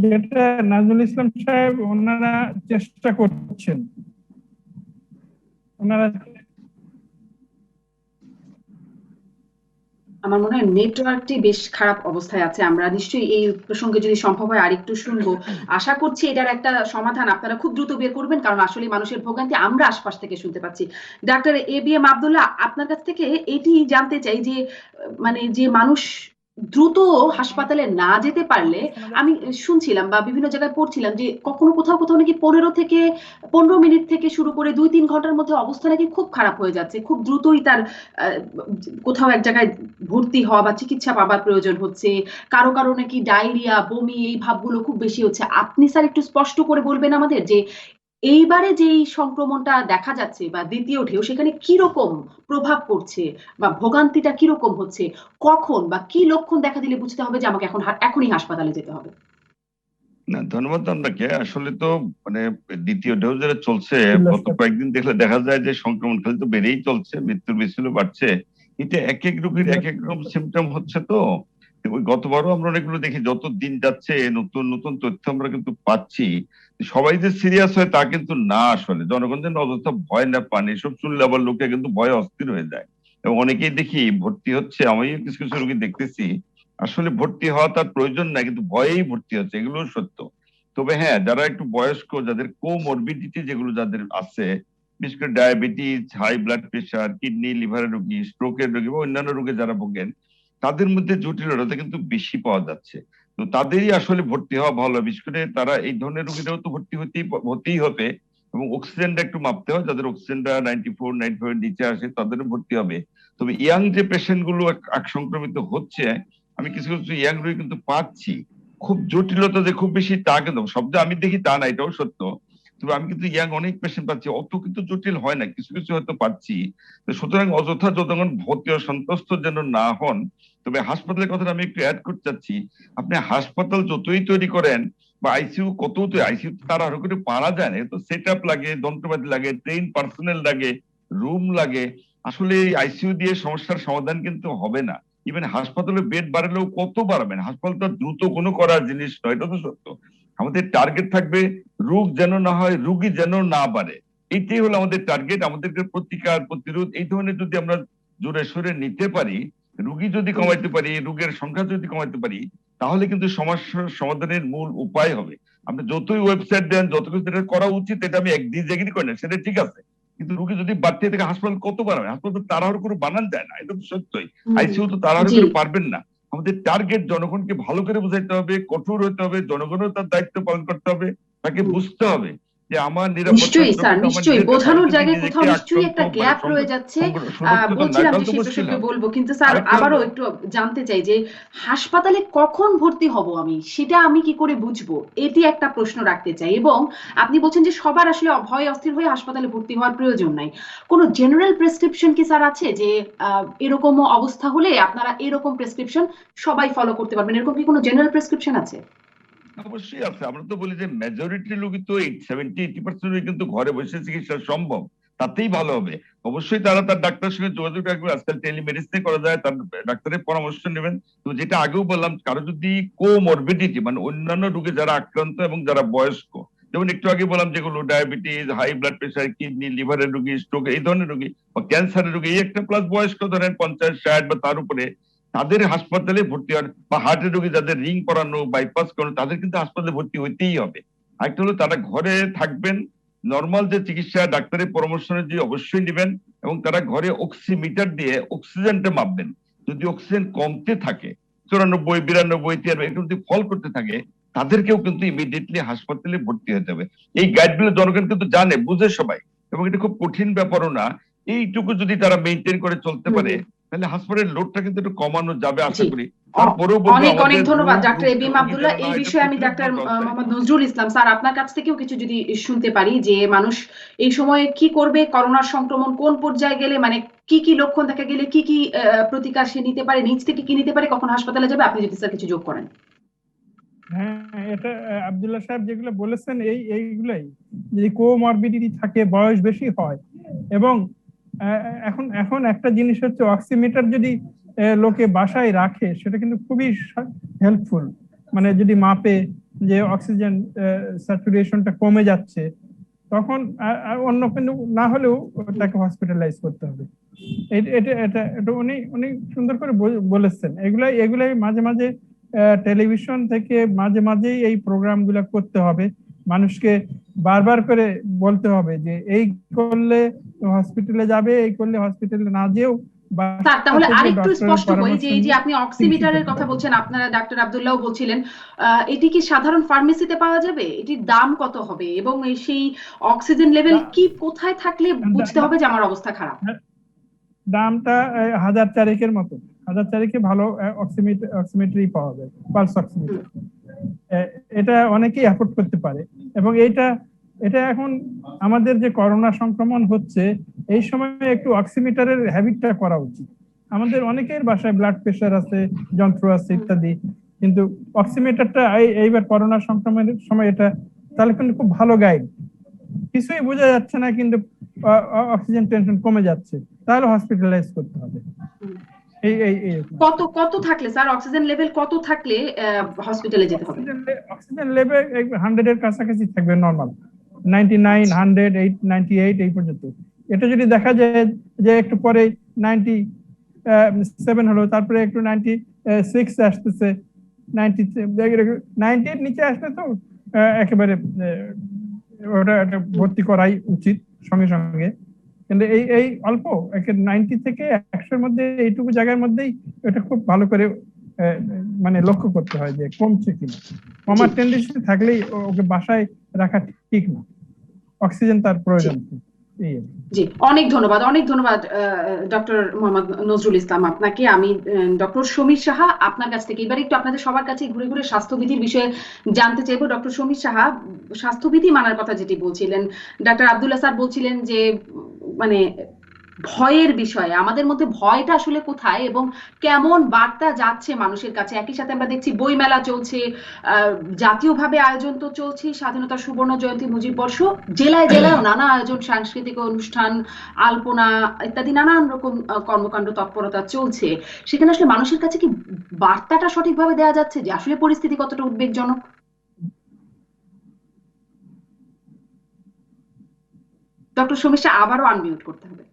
যেটা নজরুল ইসলাম সাহেব ওনারা চেষ্টা করছেন, ওনারা আমার মনে হয় নেটওয়ার্কটি বেশ খারাপ অবস্থায় আছে। আমরা নিশ্চয়ই এই প্রসঙ্গে যদি সম্ভব হয় আরেকটু শুনবো। আশা করছি এটার একটা সমাধান আপনারা খুব দ্রুত বের করবেন, কারণ আসলে মানুষের ভোগান্তি আমরা আশপাশ থেকে শুনতে পাচ্ছি। ডাক্তার এবিএম আব্দুল্লাহ, আপনার কাছ থেকে এটি জানতে চাই যে মানে যে মানুষ দ্রুত হাসপাতালে না যেতে পারলে, আমি শুনছিলাম বা বিভিন্ন জায়গায় পড়ছিলাম যে কখনো কোথাও কোথাও নাকি 15 মিনিট থেকে শুরু করে 2-3 ঘন্টার মধ্যে অবস্থা নাকি খুব খারাপ হয়ে যাচ্ছে, খুব দ্রুতই তার কোথাও এক জায়গায় ভর্তি হওয়া বা চিকিৎসা পাবার প্রয়োজন হচ্ছে, কারো কারো নাকি ডায়রিয়া, বমি, এই ভাবগুলো খুব বেশি হচ্ছে। আপনি স্যার একটু স্পষ্ট করে বলবেন আমাদের যে এইবারে যেই সংক্রমণটা দেখা যাচ্ছে বা দ্বিতীয় ঢেউ, সেখানে কিরকম প্রভাব পড়ছে বা ভোগান্তিটা কিরকম হচ্ছে, কখন বা কি লক্ষণ দেখা দিলে বুঝতে হবে যে আমাকে এখনই হাসপাতালে যেতে হবে? না, ধন্যবাদ আপনাকে। আসলে তো মানে দ্বিতীয় ঢেউ যেটা চলছে, গত কয়েকদিন দেখলে দেখা যায় যে সংক্রমণ খালি তো বেড়েই চলছে, মৃত্যুর মিছিলও বাড়ছে। এটা এক এক রোগীর এক এক রকম সিমটম হচ্ছে। তো ওই গতবারও আমরা অনেকগুলো দেখি, যত দিন যাচ্ছে নতুন নতুন তথ্য আমরা কিন্তু পাচ্ছি। সবাই যে সিরিয়াস হয় তা কিন্তু না, আসলে জনগণ যেন অযথা ভয় না পান। এসব শুনলে আবার লোকে কিন্তু ভয় অস্থির হয়ে যায়, এবং অনেকেই দেখি ভর্তি হচ্ছে। আমিও কিছু কিছু রোগী দেখতেছি আসলে ভর্তি হওয়া তার প্রয়োজন নাই, কিন্তু ভয়েই ভর্তি হচ্ছে, এগুলো সত্য। তবে হ্যাঁ, যারা একটু বয়স্ক, যাদের কোমরবিডিটি যেগুলো যাদের আছে, বিশেষ করে diabetes, high blood pressure, kidney লিভারের রোগী, স্ট্রোকের রোগী বা অন্যান্য রোগে যারা ভোগেন, তাদের মধ্যে জটিলতা কিন্তু বেশি পাওয়া যাচ্ছে। তো তাদেরই আসলে ভর্তি হওয়া ভালো। বিশেষ করে তারা এই ধরনের রোগীরাও তো ভর্তি হতেই হবে, এবং অক্সিজেনটা একটু মাপতে হয়। যাদের অক্সিজেনটা 94-95 নিচে আসে তাদেরও ভর্তি হবে। তবে ইয়াং যে পেশেন্ট গুলো সংক্রমিত হচ্ছে, আমি কিছু কিছু ইয়াং রোগী কিন্তু পাচ্ছি। খুব জটিলতা যে খুব বেশি তা কিন্তু, সব যে আমি দেখি তা না, এটাও সত্য। তবে আমি কিন্তু ইয়াং অনেক পেশেন্ট পাচ্ছি, অত কিন্তু জটিল হয় না, কিছু কিছু হয়তো পাচ্ছি। তো সুতরাং অযথা যতক্ষণ ভর্তি ও সন্তুষ্ট যেন না হন। তবে হাসপাতালের কথাটা আমি একটু অ্যাড করতে চাচ্ছি। আপনি হাসপাতাল যতই তৈরি করেন বা আইসিইউ কত, তো আইসিইউ তাড়াহুড়ো করে পারা যায় না, তো সেট আপ লাগে, যন্ত্রপাতি লাগে, ট্রেন পার্সোনেল লাগে, রুম লাগে। আসলে এই আইসিইউ দিয়ে সমস্যার সমাধান কিন্তু হবে না। ইভেন হাসপাতালে বেড বাড়ালেও কত বাড়াবেন? হাসপাতালটা দ্রুত কোনো করার জিনিস নয়, এটা তো সত্য। আমাদের টার্গেট থাকবে রোগ যেন না হয়, রুগী যেন না বাড়ে। এইটাই হলো আমাদের টার্গেট। আমাদেরকে প্রতিকার প্রতিরোধ এই ধরনের যদি আমরা জোরে সোরে নিতে পারি, রুগী যদি কমাইতে পারি, রোগের সংখ্যা যদি কমাইতে পারি, তাহলে কিন্তু সমস্যার সমাধানের মূল উপায় হবে। আপনি যতই ওয়েবসাইট দেন, যত কিছু যেটা করা উচিত, এটা আমি একদিন জায়গায় করি না, সেটা ঠিক আছে। কিন্তু রুগী যদি বাড়তে থাকে, হাসপাতাল কত বানাবে? হাসপাতাল তাড়াহুড়ো করে বানান যায় না, এটা তো সত্যই। আইসিইউ তো তাড়াহুড়ো জি, করে পারবেন না। আমাদের টার্গেট জনগণকে ভালো করে বুঝাইতে হবে, কঠোর হতে হবে, জনগণও তার দায়িত্ব পালন করতে হবে। তাকে বুঝতে হবে যে আমার নিরাপত্তা নিশ্চয়ই স্যার, সুরক্ষিত আমার নিশ্চয়ই নিজের, আমি বোঝানোর যদি জায়গায় নিজেকে কোথাও নিশ্চয়ই আক্রান্ত একটা মানে গ্যাপ রয়ে যাচ্ছে। সুরক্ষিত না, বলছিলাম যে তাহলে তো সেই মুশকিল প্রসঙ্গে হবে। বলবো, কিন্তু স্যার আরেকটা আবারও হলো, একটু জানতে চাই যে হাসপাতালে কখন ভর্তি হব আমি, সেটা আমি কি করে বুঝবো, এটি একটা প্রশ্ন রাখতে চাই। এবং আপনি বলছেন যে সবার আসলে ভয় অস্থির হয়ে হাসপাতালে ভর্তি হওয়ার প্রয়োজন নাই। কোনো জেনারেল প্রেসক্রিপশন কি স্যার আছে যে এরকম অবস্থা হলে আপনারা এরকম প্রেসক্রিপশন সবাই ফলো করতে পারবেন, এরকম কি কোনো জেনারেল প্রেসক্রিপশন আছে? অবশ্যই আছে। আমরা তো বলি যে মেজরিটি রোগী তো 70-80% রোগী কিন্তু ঘরে বসে চিকিৎসা সম্ভব, তাতেই ভালো হবে। অবশ্যই তারা তার ডাক্তারের সঙ্গে যোগাযোগ রাখবে। আজকাল টেলিমেডিসিনে করা যায়, তার ডাক্তারের পরামর্শ নেবেন। তো যেটা আগেও বললাম, কারো যদি কোমরবিডিটি মানে অন্যান্য রোগে যারা আক্রান্ত এবং যারা বয়স্ক, যেমন একটু আগে বললাম যেগুলো diabetes, high blood pressure, kidney লিভারের রোগী, স্ট্রোক এই ধরনের রোগী বা ক্যান্সারের রোগী, এই একটা প্লাস বয়স্ক ধরেন 50-60 বা তার উপরে, তাদের হাসপাতালে ভর্তি হওয়ার, বা হার্টের রোগী যাদের রিং করানো, বাইপাস করানো, তাদের কিন্তু হাসপাতালে ভর্তি হইতেই হবে। আরেকটা হলো তারা ঘরে থাকবেন, নর্মাল যে চিকিৎসা ডাক্তারের পরামর্শ অনুযায়ী অবশ্যই নেবেন, এবং তারা ঘরে অক্সিমিটার দিয়ে অক্সিজেনটা মাপবেন। যদি অক্সিজেন কমতে থাকে 94-92-93 এটা যদি ফল করতে থাকে, তাদেরকেও কিন্তু ইমিডিয়েটলি হাসপাতালে ভর্তি হতে হবে। এই গাইডগুলো জনগণ কিন্তু জানে, বুঝে সবাই, এবং এটা খুব কঠিন ব্যাপারও না। এইটুকু যদি তারা মেনটেন করে চলতে পারে, তাহলে হাসপাতালের লোডটা কিন্তু একটু কমানো যাবে আশা জি, করি। তারপরেও বলবো, অনেক অনেক আমাদের ধন্যবাদ রোগ ডাক্তার এবিএম রোগী আব্দুল্লাহ। যেন না এই হয়, এটা বিষয়ে আমি ডাক্তার প্রতিরোধমূলক ব্যবস্থা মোহাম্মদ নিতে হবে। নজরুল ইসলাম স্যার, আপনার কাছ থেকেও কিছু যদি শুনতে পারি যে মানুষ এই সময়ে কি করবে, করোনার সংক্রমণ কোন পর্যায়ে গেলে মানে কি কি লক্ষণ দেখা গেলে কি কি প্রতিকার সে নিতে পারে, নিজ থেকে কি নিতে পারে, কখন হাসপাতালে যাবে, আপনি যদি স্যার কিছু যোগ করেন। হ্যাঁ, এটা আব্দুল্লাহ সাহেব যেগুলো বলেছেন এইগুলাই, যদি কোমরবিডিটি থাকে, বয়স বেশি হয়, এবং এখন এখন একটা জিনিস হচ্ছে অক্সিমিটার যদি লোকে বাসায় রাখে, সেটা কিন্তু খুবই হেল্পফুল। মানে যদি মাপে যে অক্সিজেন স্যাচুরেশনটা কমে যাচ্ছে, তখন অন্য কোনো না হলেও তাকে হসপিটালাইজ করতে হবে। এটা এটা এটা উনি উনি সুন্দর করে বলেছেন। এগুলাই মাঝে মাঝে টেলিভিশন থেকে মাঝে মাঝেই এই প্রোগ্রামগুলো করতে হবে, মানুষকে বারবার করে বলতে হবে যে এই করলে হসপিটালে যাবে, এই করলে হসপিটালে না যেও। স্যার তাহলে আরেকটু স্পষ্ট হই যে এই যে আপনি অক্সিমিটারের কথা বলছেন, আপনারা ডাক্তার আব্দুল্লাহ বলছিলেন, এটি কি সাধারণ ফার্মেসিতে পাওয়া যাবে? এটির দাম কত হবে এবং সেই অক্সিজেন লেভেল কি কোথায় থাকলে বুঝতে হবে যে আমার অবস্থা খারাপ? দামটা 1000 মতো, 1000 ভালো অক্সিমিটারই পাওয়া যায়, পালস অক্সিমিটার। এটা অনেকেই অ্যাফোর্ড করতে পারে। এবং এটা এখন আমাদের যে করোনা সংক্রমণ হচ্ছে এই সময় একটু অক্সিমিটারের হ্যাবিটটা করা উচিত। আমাদের অনেকের বাসায় ব্লাড প্রেশার আছে, যন্ত্র আছে ইত্যাদি, কিন্তু অক্সিমিটারটা এইবার করোনা সংক্রমণের সময় এটা তাহলে কিন্তু খুব ভালো গাইড। কিছুই বোঝা যাচ্ছে না কিন্তু অক্সিজেন টেনশন কমে যাচ্ছে, তাহলে হসপিটালাইজ করতে হবে। কত থাকলে স্যার, অক্সিজেন লেভেল কত থাকলে হসপিটালে যেতে হবে? অক্সিজেন লেভেল 100 এর কাছাকাছি থাকবে নরমাল, 99, 100, 98 এই পর্যন্ত। এটা যদি দেখা যায় যে একটু পরে 97 হলো, তারপরে একটু 96 আসতেছে, 90 এর নিচে আসলে তো একেবারে ওটা ভর্তি করাই উচিত সঙ্গে সঙ্গে। কিন্তু এই অল্প 90 থেকে 100 এর মধ্যে এইটুকু জায়গার মধ্যেই এটা খুব ভালো করে মানে লক্ষ্য করতে হয় যে কমছে কিনা। কমার টেন্ডেন্সি থাকলেই ওকে বাসায় রাখা ঠিক না, অক্সিজেন তার প্রয়োজন। জি, অনেক ধন্যবাদ ডক্টর মোহাম্মদ নজরুল ইসলাম আপনাকে। আমি ডক্টর সমীর সাহা আপনার কাছ থেকে এবার একটু আপনাদের সবার কাছে ঘুরে ঘুরে স্বাস্থ্যবিধির বিষয়ে জানতে চাইবো। ডক্টর সমীর সাহা, স্বাস্থ্যবিধি মানার কথা যেটি বলছিলেন, ডাক্তার আব্দুল্লাহ স্যার বলছিলেন যে মানে ভয়ের বিষয়ে, আমাদের মধ্যে ভয়টা আসলে কোথায় এবং কেমন বার্তা যাচ্ছে মানুষের কাছে? একই সাথে আমরা দেখছি বইমেলা চলছে, জাতীয়ভাবে আয়োজন তো চলছে, স্বাধীনতার সুবর্ণ জয়ন্তী, মুজিব বর্ষ, জেলায় জেলায় নানা আয়োজন, সাংস্কৃতিক অনুষ্ঠান, আলপনা ইত্যাদি নানান রকম কর্মকাণ্ড তৎপরতা চলছে। সেখানে আসলে মানুষের কাছে কি বার্তাটা সঠিকভাবে দেওয়া যাচ্ছে যে আসলে পরিস্থিতি কতটা উদ্বেগজনক? ডক্টর সমীর সাহা আবারও আনমিউট করতে হবে।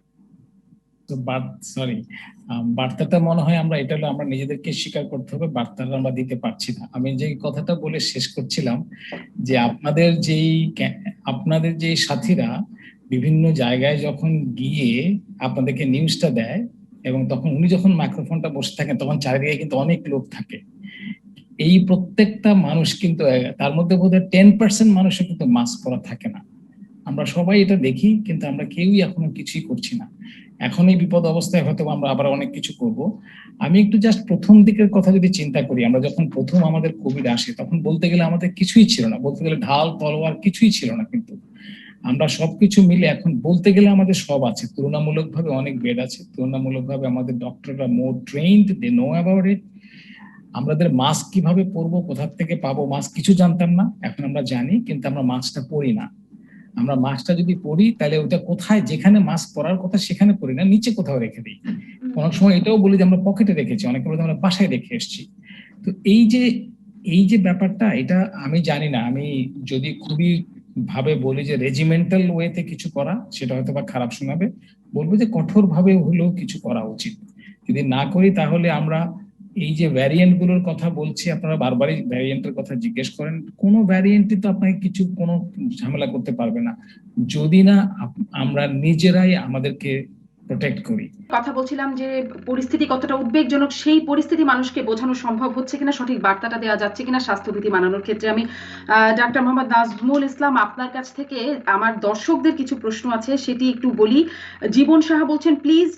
বার্তাটা মনে হয় আমরা এটা হলো আমরা নিজেদেরকে স্বীকার করতে হবে, বার্তাটা আমরা দিতে পারছি না। আমি যে কথাটা বলে শেষ করছিলাম যে আপনাদের যে সাথীরা বিভিন্ন জায়গায় যখন গিয়ে আপনাদেরকে নিউজটা দেয় এবং তখন উনি যখন মাইক্রোফোনটা বসে থাকেন তখন চারিদিকে কিন্তু অনেক লোক থাকে। এই প্রত্যেকটা মানুষ কিন্তু তার মধ্যে বোধহয় 10% মানুষের কিন্তু মাস্ক পরা থাকে না। আমরা সবাই এটা দেখি কিন্তু আমরা কেউই এখনো কিছুই করছি না। এখন এই বিপদ অবস্থায় হয়তো আমরা আবার অনেক কিছু করব। আমি একটু জাস্ট প্রথম দিকের কথা যদি চিন্তা করি, আমরা যখন প্রথম আমাদের কোভিড আসে তখন বলতে গেলে আমাদের কিছুই ছিল না, বলতে গেলে ঢাল তলোয়ার কিছুই ছিল না, কিন্তু আমরা সবকিছু মিলে এখন বলতে গেলে আমাদের সব আছে। তুলনামূলকভাবে অনেক বেড আছে, তুলনামূলকভাবে আমাদের ডক্টররা more trained, they know about it. আমাদের মাস্ক কিভাবে পরবো, কোথা থেকে পাবো মাস্ক কিছু জানতাম না, এখন আমরা জানি, কিন্তু আমরা মাস্কটা পরি না। আমরা মাস্কটা যদি পরি তাহলে ওটা কোথায়, যেখানে মাস্ক পরার কথা সেখানে পরি না, নিচে কোথাও রেখে দিই। অনেক সময় এটাও বলি যে আমরা পকেটে রেখেছি, অনেকে বলে আমরা বাসায় রেখে এসেছি। তো এই যে ব্যাপারটা, এটা আমি জানি না, আমি যদি খুবই ভাবে বলি যে রেজিমেন্টাল ওয়েতে কিছু করা, সেটা হয়তো বা খারাপ শোনাবে, বলবো যে কঠোর ভাবে হলেও কিছু করা উচিত। যদি না করি তাহলে আমরা এই যে ভ্যারিয়েন্ট গুলোর কথা বলছি, আপনারা বারবারই ভ্যারিয়েন্টের কথা জিজ্ঞেস করেন, কোন ভ্যারিয়েন্টই তো আপনাকে কিছু কোনো ঝামেলা করতে পারবে না যদি না আমরা নিজেরাই আমাদেরকে প্রোটেক্ট করি। কথা বলছিলাম যে পরিস্থিতি কতটা উদ্বেগজনক, সেই পরিস্থিতি মানুষকে বোঝানো সম্ভব হচ্ছে কিনা, সঠিক বার্তাটা দেওয়া যাচ্ছে কিনা স্বাস্থ্যবিধি মানানোর ক্ষেত্রে। আমি ডাক্তার মোহাম্মদ নাজমুল ইসলাম আপনার কাছ থেকে আমার দর্শকদের কিছু প্রশ্ন আছে সেটি একটু বলি। জীবন সাহা বলছেন, প্লিজ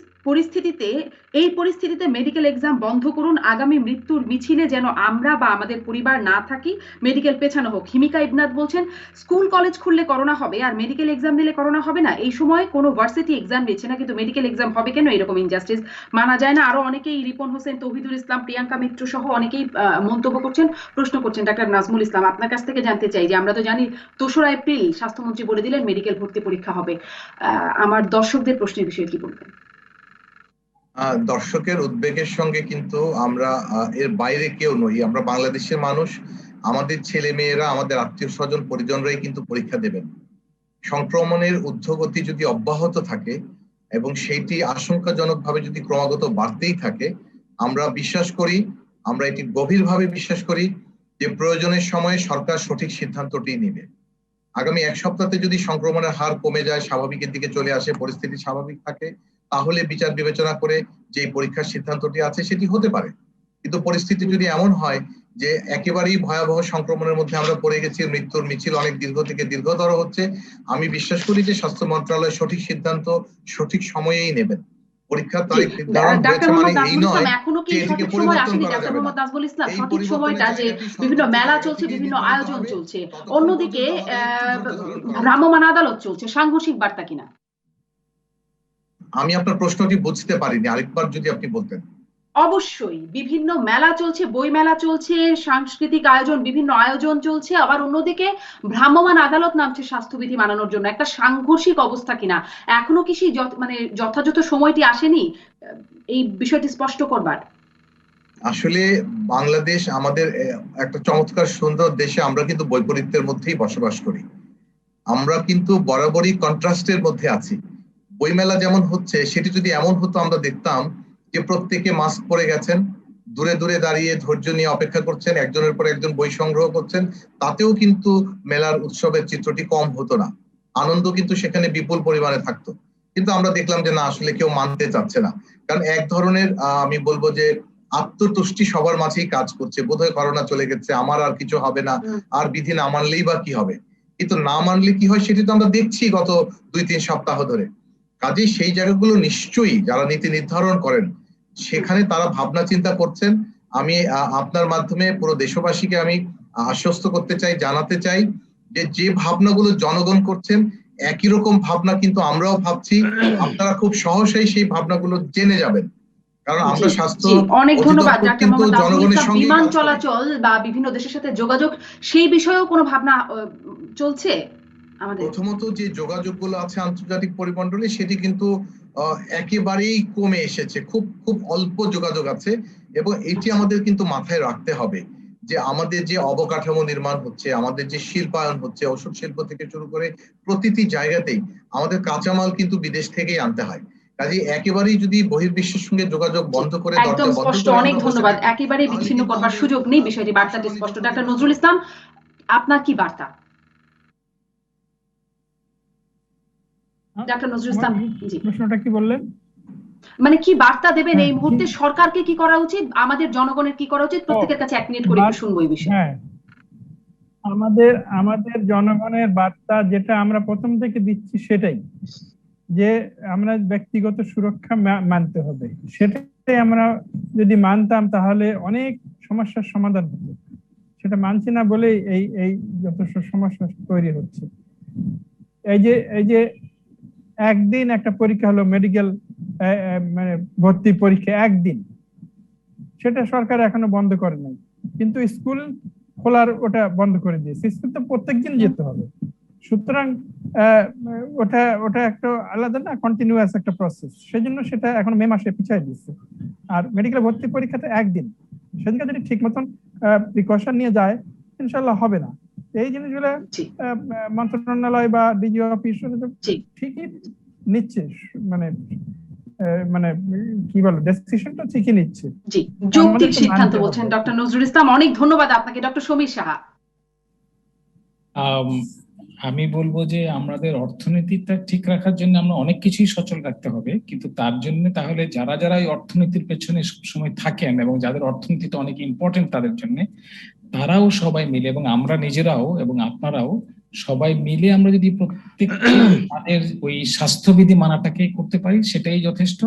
এই পরিস্থিতিতে মেডিকেল এক্সাম বন্ধ করুন, আগামী মৃত্যুর মিছিলে যেন আমরা বা আমাদের পরিবার না থাকি, মেডিকেল পেছানো হোক। হিমিকা ইবনাত বলছেন, স্কুল কলেজ খুললে করোনা হবে আর মেডিকেল এক্সাম দিলে করোনা হবে না, এই সময় কোনো ভার্সিটি এক্সাম দিচ্ছে না কিন্তু মেডিকেল এক্সাম হবে কেন, এরকম ইনজাস্টিস মানা যায় না। আরো অনেকেই, রিপন হোসেন, তৌহিদুল ইসলাম, প্রিয়াঙ্কা মিত্র সহ অনেকেই মন্তব্য করছেন, প্রশ্ন করছেন। ডাক্তার নাজমুল ইসলাম আপনার কাছ থেকে জানতে চাই যে আমরা তো জানি 2রা এপ্রিল স্বাস্থ্যমন্ত্রী বলে দিলেন মেডিকেল ভর্তি পরীক্ষা হবে, আমার দর্শকদের প্রশ্নের বিষয়ে কি বলবেন? দর্শকের উদ্বেগের সঙ্গে কিন্তু আমরা এর বাইরে কেউ নই। আমরা বাংলাদেশের মানুষ, আমাদের ছেলে মেয়েরা, আমাদের আত্মীয় স্বজন পরিজনরাই কিন্তু পরীক্ষা দেবেন। সংক্রমণের ঊর্ধ্বগতি যদি অব্যাহত থাকে এবং সেইটি আশঙ্কাজনকভাবে যদি ক্রমাগত বাড়তেই থাকে, আমরা বিশ্বাস করি, আমরা এটি গভীরভাবে বিশ্বাস করি যে প্রয়োজনের সময় সরকার সঠিক সিদ্ধান্তটি নেবে। আগামী এক সপ্তাহে যদি সংক্রমণের হার কমে যায়, স্বাভাবিকের দিকে চলে আসে, পরিস্থিতি স্বাভাবিক থাকে, তাহলে বিচার বিবেচনা করে যে পরীক্ষার সিদ্ধান্তটি আছে সেটি হতে পারে। কিন্তু পরিস্থিতি যদি এমন হয় যে একেবারেই ভয়াবহ সংক্রমণের মধ্যে আমরা পড়ে গেছি, মৃত্যুর মিছিল অনেক দীর্ঘ থেকে দীর্ঘতর হচ্ছে, আমি বিশ্বাস করি যে স্বাস্থ্য মন্ত্রণালয় সঠিক সিদ্ধান্ত সঠিক সময়েই নেবেন। পরীক্ষার তারিখ নির্ধারণ হয়েছে মানে এই নয় এখনো কি যে এটিকে সঠিক সময় পরিবর্তন আসেনি? করা ডাক্তার যাবে না। মোহাম্মদ নাজমুল ইসলাম, এই সঠিক পরিবর্তনের সময়টা যে জায়গাটি বিভিন্ন সরকারের মেলা জায়গা চলছে, থেকেই বিভিন্ন নির্ধারিত আয়োজন হবে, চলছে, ততক্ষণ অন্যদিকে পর্যন্ত আমাদের একটু ধৈর্য ধারণ করা হবে। ভ্রাম্যমাণ আদালত চলছে, সাংঘর্ষিক বার্তা কিনা? আমি আপনার প্রশ্নটি বুঝতে পারিনি, আরেকবার যদি আপনি বলতেন। অবশ্যই বিভিন্ন মেলা চলছে, বই মেলা চলছে, সাংস্কৃতিক আয়োজন, বিভিন্ন আয়োজন চলছে, আবার অন্যদিকে ভ্রাম্যমাণ আদালত নামছে স্বাস্থ্যবিধি মানানোর জন্য। একটা সাংঘর্ষিক অবস্থা কিনা? এখনো কি সেই মানে যথাযথ সময়টি আসেনি এই বিষয়টি স্পষ্ট করবার? আসলে বাংলাদেশ আমাদের একটা চমৎকার সুন্দর দেশে, আমরা কিন্তু বৈপরীত্যের মধ্যেই বসবাস করি। আমরা কিন্তু বরাবরই কন্ট্রাস্টের মধ্যে আছি। বইমেলা যেমন হচ্ছে, সেটি যদি এমন হতো আমরা দেখতাম যে প্রত্যেকে মাস্ক পরে গেছেন, দূরে দূরে দাঁড়িয়ে ধৈর্য নিয়ে অপেক্ষা করছেন, একজনের পর একজন বই সংগ্রহ করছেন, তাতেও কিন্তু মেলার উৎসবের চিত্রটি কম হতো না, আনন্দ কিন্তু সেখানে বিপুল পরিমাণে থাকতো। কিন্তু আমরা দেখলাম যে না, আসলে কেউ মানতে চাচ্ছে না। কারণ এক ধরনের আমি বলবো যে আত্মতুষ্টি সবার মাঝেই কাজ করছে, বোধহয় করোনা চলে গেছে, আমার আর কিছু হবে না, আর বিধি না মানলেই বা কি হবে। কিন্তু না মানলে কি হয় সেটি তো আমরা দেখছি গত 2-3 সপ্তাহ ধরে। কাজেই সেই জায়গাগুলো নিশ্চয়ই যারা নীতি নির্ধারণ করেন সেখানে তারা ভাবনা চিন্তা করছেন। আমি আপনার মাধ্যমে পুরো দেশবাসীকে আমি আশ্বস্ত করতে চাই, জানাতে চাই যে যে ভাবনাগুলো জনগণ করছেন একই রকম ভাবনা কিন্তু আমরাও ভাবছি। আপনারা খুব সহজেই সেই ভাবনাগুলো জেনে যাবেন, কারণ আমরা স্বাস্থ্য অনেক ধন্যবাদ অধিদপ্তর ডাক্তার কিন্তু মোহাম্মদ নাজমুল জনগণের ইসলাম। সঙ্গে বিমান কাজ করে। চলাচল বা বিভিন্ন দেশের সাথে যোগাযোগ, সেই বিষয়েও কোনো ভাবনা চলছে আমাদের? প্রথমত যে যোগাযোগগুলো আছে আন্তর্জাতিক পরিমণ্ডলে, সেটি কিন্তু একেবারেই কমে এসেছে, খুব খুব অল্প যোগাযোগ আছে। এবং এটি আমাদের কিন্তু মাথায় রাখতে হবে যে আমাদের যে অবকাঠামো নির্মাণ হচ্ছে, আমাদের যে শিল্পায়ন হচ্ছে, ওষুধ শিল্প থেকে শুরু করে প্রতিটি জায়গাতেই আমাদের কাঁচামাল কিন্তু বিদেশ থেকেই আনতে হয়। কাজেই একেবারেই যদি বহির্বিশ্বের সঙ্গে যোগাযোগ বন্ধ করে, একদম দরজা বন্ধ স্পষ্ট, করে অনেক আমরা বসে ধন্যবাদ। থাকি, একেবারেই তাহলে বিচ্ছিন্ন কিন্তু করবার আমাদের সুযোগ নেই, বিষয়টি বার্তাটি ব্যবসা স্পষ্ট। বাণিজ্য ডাক্তার প্রতিষ্ঠান। নজরুল ইসলাম, আপনার কি বার্তা? ডাক্তার নজরুল ইসলাম, জি, প্রশ্নটা কি বললেন? মানে কি বার্তা দেবেন হ্যাঁ, এই মুহূর্তে? সরকারকে কি করা উচিত, আমাদের জনগণের কি করা উচিত? প্রত্যেকের কাছে 1 মিনিট করে একটু শুনবো এই বিষয়ে। হ্যাঁ, আমাদের আমাদের জনগণের বার্তা যেটা আমরা প্রথম থেকে দিচ্ছি সেটাই, যে আমরা ব্যক্তিগত সুরক্ষা মানতে হবে। সেটাই আমরা যদি মানতাম তাহলে অনেক সমস্যার সমাধান হতো। সেটা মানছি না বলেই এই এই যথেষ্ট সমস্যা তৈরি হচ্ছে। এই যে একদিন একটা পরীক্ষা হলো, মেডিকেল মানে ভর্তি পরীক্ষা একদিন, সেটা সরকার এখনো বন্ধ করে নাই, কিন্তু স্কুল খোলার ওটা বন্ধ করে দিয়েছে। স্কুল তো প্রত্যেকদিন যেতে হবে, সুতরাং ওটা ওটা একটা আলাদা না, কন্টিনিউয়াস একটা প্রসেস, সেজন্য সেটা এখন মে মাসে পিছিয়ে দিচ্ছে। আর মেডিকেল ভর্তি পরীক্ষাতে একদিন, সেদিকে যদি ঠিক মতন প্রিকশন নিয়ে যায় ইনশাল্লাহ হবে না। এই জিনিসগুলো মন্ত্রণালয় বা ডিজি অফিস ঠিকই নিচ্ছে, মানে মানে কি বলো, ডিসিশনটা ঠিকই নিচ্ছে। জি, যৌক্তিক সিদ্ধান্ত বলছেন ডক্টর নজরুল ইসলাম। অনেক ধন্যবাদ আপনাকে। ডক্টর সমীর সাহা, আমি বলবো যে আমাদের অর্থনীতিটা ঠিক রাখার জন্য আমরা অনেক কিছুই সচল রাখতে হবে, কিন্তু তার জন্য তাহলে যারা যারা এই অর্থনীতির পেছনে সবসময় থাকেন এবং যাদের অর্থনীতিটা অনেক ইম্পর্টেন্ট তাদের জন্য, তারাও সবাই মিলে এবং আমরা নিজেরাও এবং আপনারাও সবাই মিলে আমরা যদি প্রত্যেক তাদের ওই স্বাস্থ্যবিধি মানাটাকে করতে পারি সেটাই যথেষ্ট।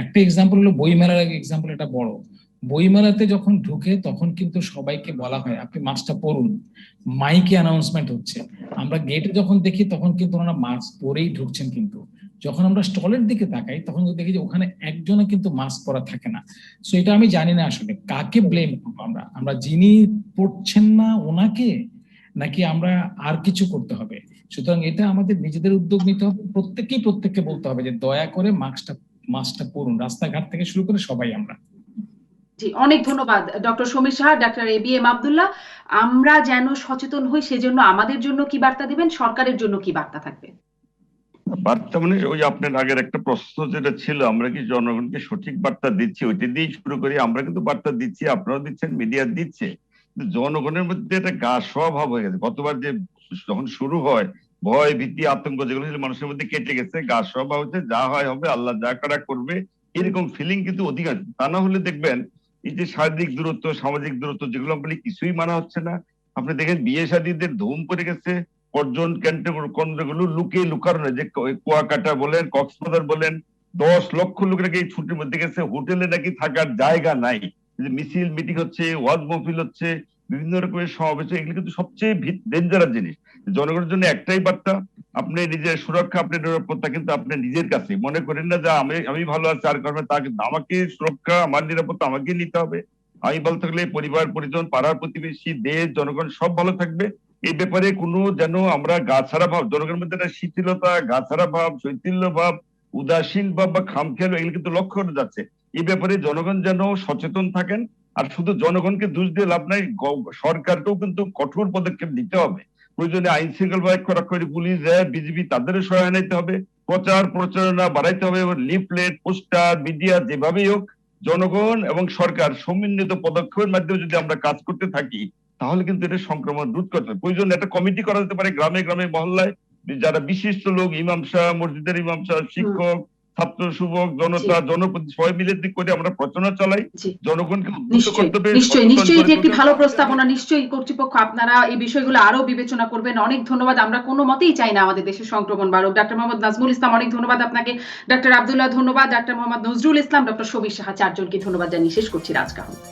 একটা এক্সাম্পল হলো বইমেলার এক্সাম্পল, এটা বড় বইমেলাতে যখন ঢুকে তখন কিন্তু সবাইকে বলা হয় আপনি মাস্কটা পরুন, মাইকে অ্যানাউন্সমেন্ট হচ্ছে। আমরা গেটে যখন দেখি তখন কিন্তু ওনারা মাস্ক পরেই ঢুকছেন, কিন্তু যখন আমরা স্টলের দিকে তাকাই তখন দেখি যে ওখানে একজনও কিন্তু মাস্ক পরা থাকে না। সো এটা আমি জানি না আসলে কাকে ব্লেম করবো আমরা, আমরা যিনি পড়ছেন না ওনাকে, নাকি আমরা আর কিছু করতে হবে। সুতরাং এটা আমাদের নিজেদের উদ্যোগ নিতে হবে, প্রত্যেককে বলতে হবে যে দয়া করে মাস্কটা পরুন, রাস্তাঘাট থেকে শুরু করে সবাই আমরা। জি, অনেক ধন্যবাদ doctor Samir Saha, doctor ABM Abdullah. আমরা যেন সচেতন হই, সেজন্য আমাদের জন্য কি বার্তা দিবেন, সরকারের জন্য কি বার্তা থাকবে? বার্তা মানে ওই আপনার আগের একটা প্রশ্ন যেটা ছিল, আমরা কি জনগণকে সঠিক বার্তা দিচ্ছি, ওইটা দিয়েই শুরু করি। আমরা কিন্তু বার্তা দিচ্ছি, আপনারাও দিচ্ছেন, মিডিয়া দিচ্ছে, কিন্তু জনগণের মধ্যে একটা গা শোয়া ভাব হয়ে গেছে। গতবার যে যখন শুরু হয়, ভয় ভীতি আতঙ্ক যেগুলো ছিল মানুষের মধ্যে কেটে গেছে, গা শোয়া ভাব হচ্ছে, যা হয় হবে, আল্লাহ যা করা করবে, এরকম ফিলিং কিন্তু অধিকাংশ। তা না হলে দেখবেন এই যে শারীরিক দূরত্ব, সামাজিক দূরত্ব যেগুলো বলি কিছুই মানা হচ্ছে না। আপনি দেখেন বিয়ে শাদীদের ধুম পড়ে গেছে, পর্যটন কেন্দ্রগুলো লুকানো, যে কুয়াকাটা বলেন, কক্সবাজার বলেন, 10 লক্ষ লোক নাকি এই ছুটির মধ্যে গেছে, হোটেলে নাকি থাকার জায়গা নাই। যে মিছিল মিটিং হচ্ছে, ওয়াজ মহফিল হচ্ছে, বিভিন্ন রকমের সমাবেশ, এগুলো কিন্তু সবচেয়ে ডেঞ্জারাস জিনিস। জনগণের জন্য একটাই বার্তা, আপনি নিজের সুরক্ষা, আপনার নিরাপত্তা কিন্তু আপনি নিজের কাছে। মনে করেন না যে আমি ভালো আছি আর কারণে তা, কিন্তু আমাকে সুরক্ষা, আমার নিরাপত্তা আমাকে নিতে হবে। আমি ভালো থাকলে পরিবার পরিজন, পাড়ার প্রতিবেশী, দেশ, জনগণ সব ভালো থাকবে। এই ব্যাপারে কোনো যেন আমরা গাছাড়া ভাব, জনগণের মধ্যে একটা শিথিলতা, গাছাড়া ভাব, শৈথিল্য ভাব, উদাসীন ভাব বা খামখেয়াল, এগুলো কিন্তু লক্ষ্য করা যাচ্ছে। এই ব্যাপারে জনগণ যেন সচেতন থাকেন। আর শুধু জনগণকে দোষ দিয়ে লাভ নাই, সরকারকেও কিন্তু কঠোর পদক্ষেপ নিতে হবে। প্রয়োজনে আইন শৃঙ্খলা রক্ষা করে পুলিশ, র্যাব, বিজিবি, তাদেরও সহায় নিতে হবে, প্রচার প্রচারণা বাড়াইতে হবে, লিফলেট, পোস্টার, মিডিয়া, যেভাবেই হোক জনগণ এবং সরকার সমন্বিত পদক্ষেপের মাধ্যমে যদি আমরা কাজ করতে থাকি, তাহলে কিন্তু এটা সংক্রমণ রোধ করতে হবে। প্রয়োজন একটা কমিটি করা যেতে পারে, গ্রামে গ্রামে মহল্লায়, যারা বিশিষ্ট লোক, ইমাম সাহেব, মসজিদের ইমাম সাহেব, শিক্ষক, ছাত্র যুবক, জনতা, জনপ্রতিনিধি সবাই মিলে করে আমরা প্রচারণা চালাই, জনগণকে উদ্বুদ্ধ করতে হবে। নিশ্চয়ই এটি একটি ভালো প্রস্তাবনা। নিশ্চয়ই কর্তৃপক্ষ আপনারা এই বিষয়গুলো আরো বিবেচনা করবেন। অনেক ধন্যবাদ। আমরা কোনো মতেই চাই না আমাদের দেশে সংক্রমণ বাড়ুক। ডাক্তার মোহাম্মদ নাজমুল ইসলাম, অনেক ধন্যবাদ আপনাকে। ডাক্তার আব্দুল্লাহ ধন্যবাদ, ডাক্তার মোহাম্মদ নজরুল ইসলাম, ডক্টর সমীর সাহা, চারজনকে ধন্যবাদ জানিয়ে শেষ করছি রাজকাহন।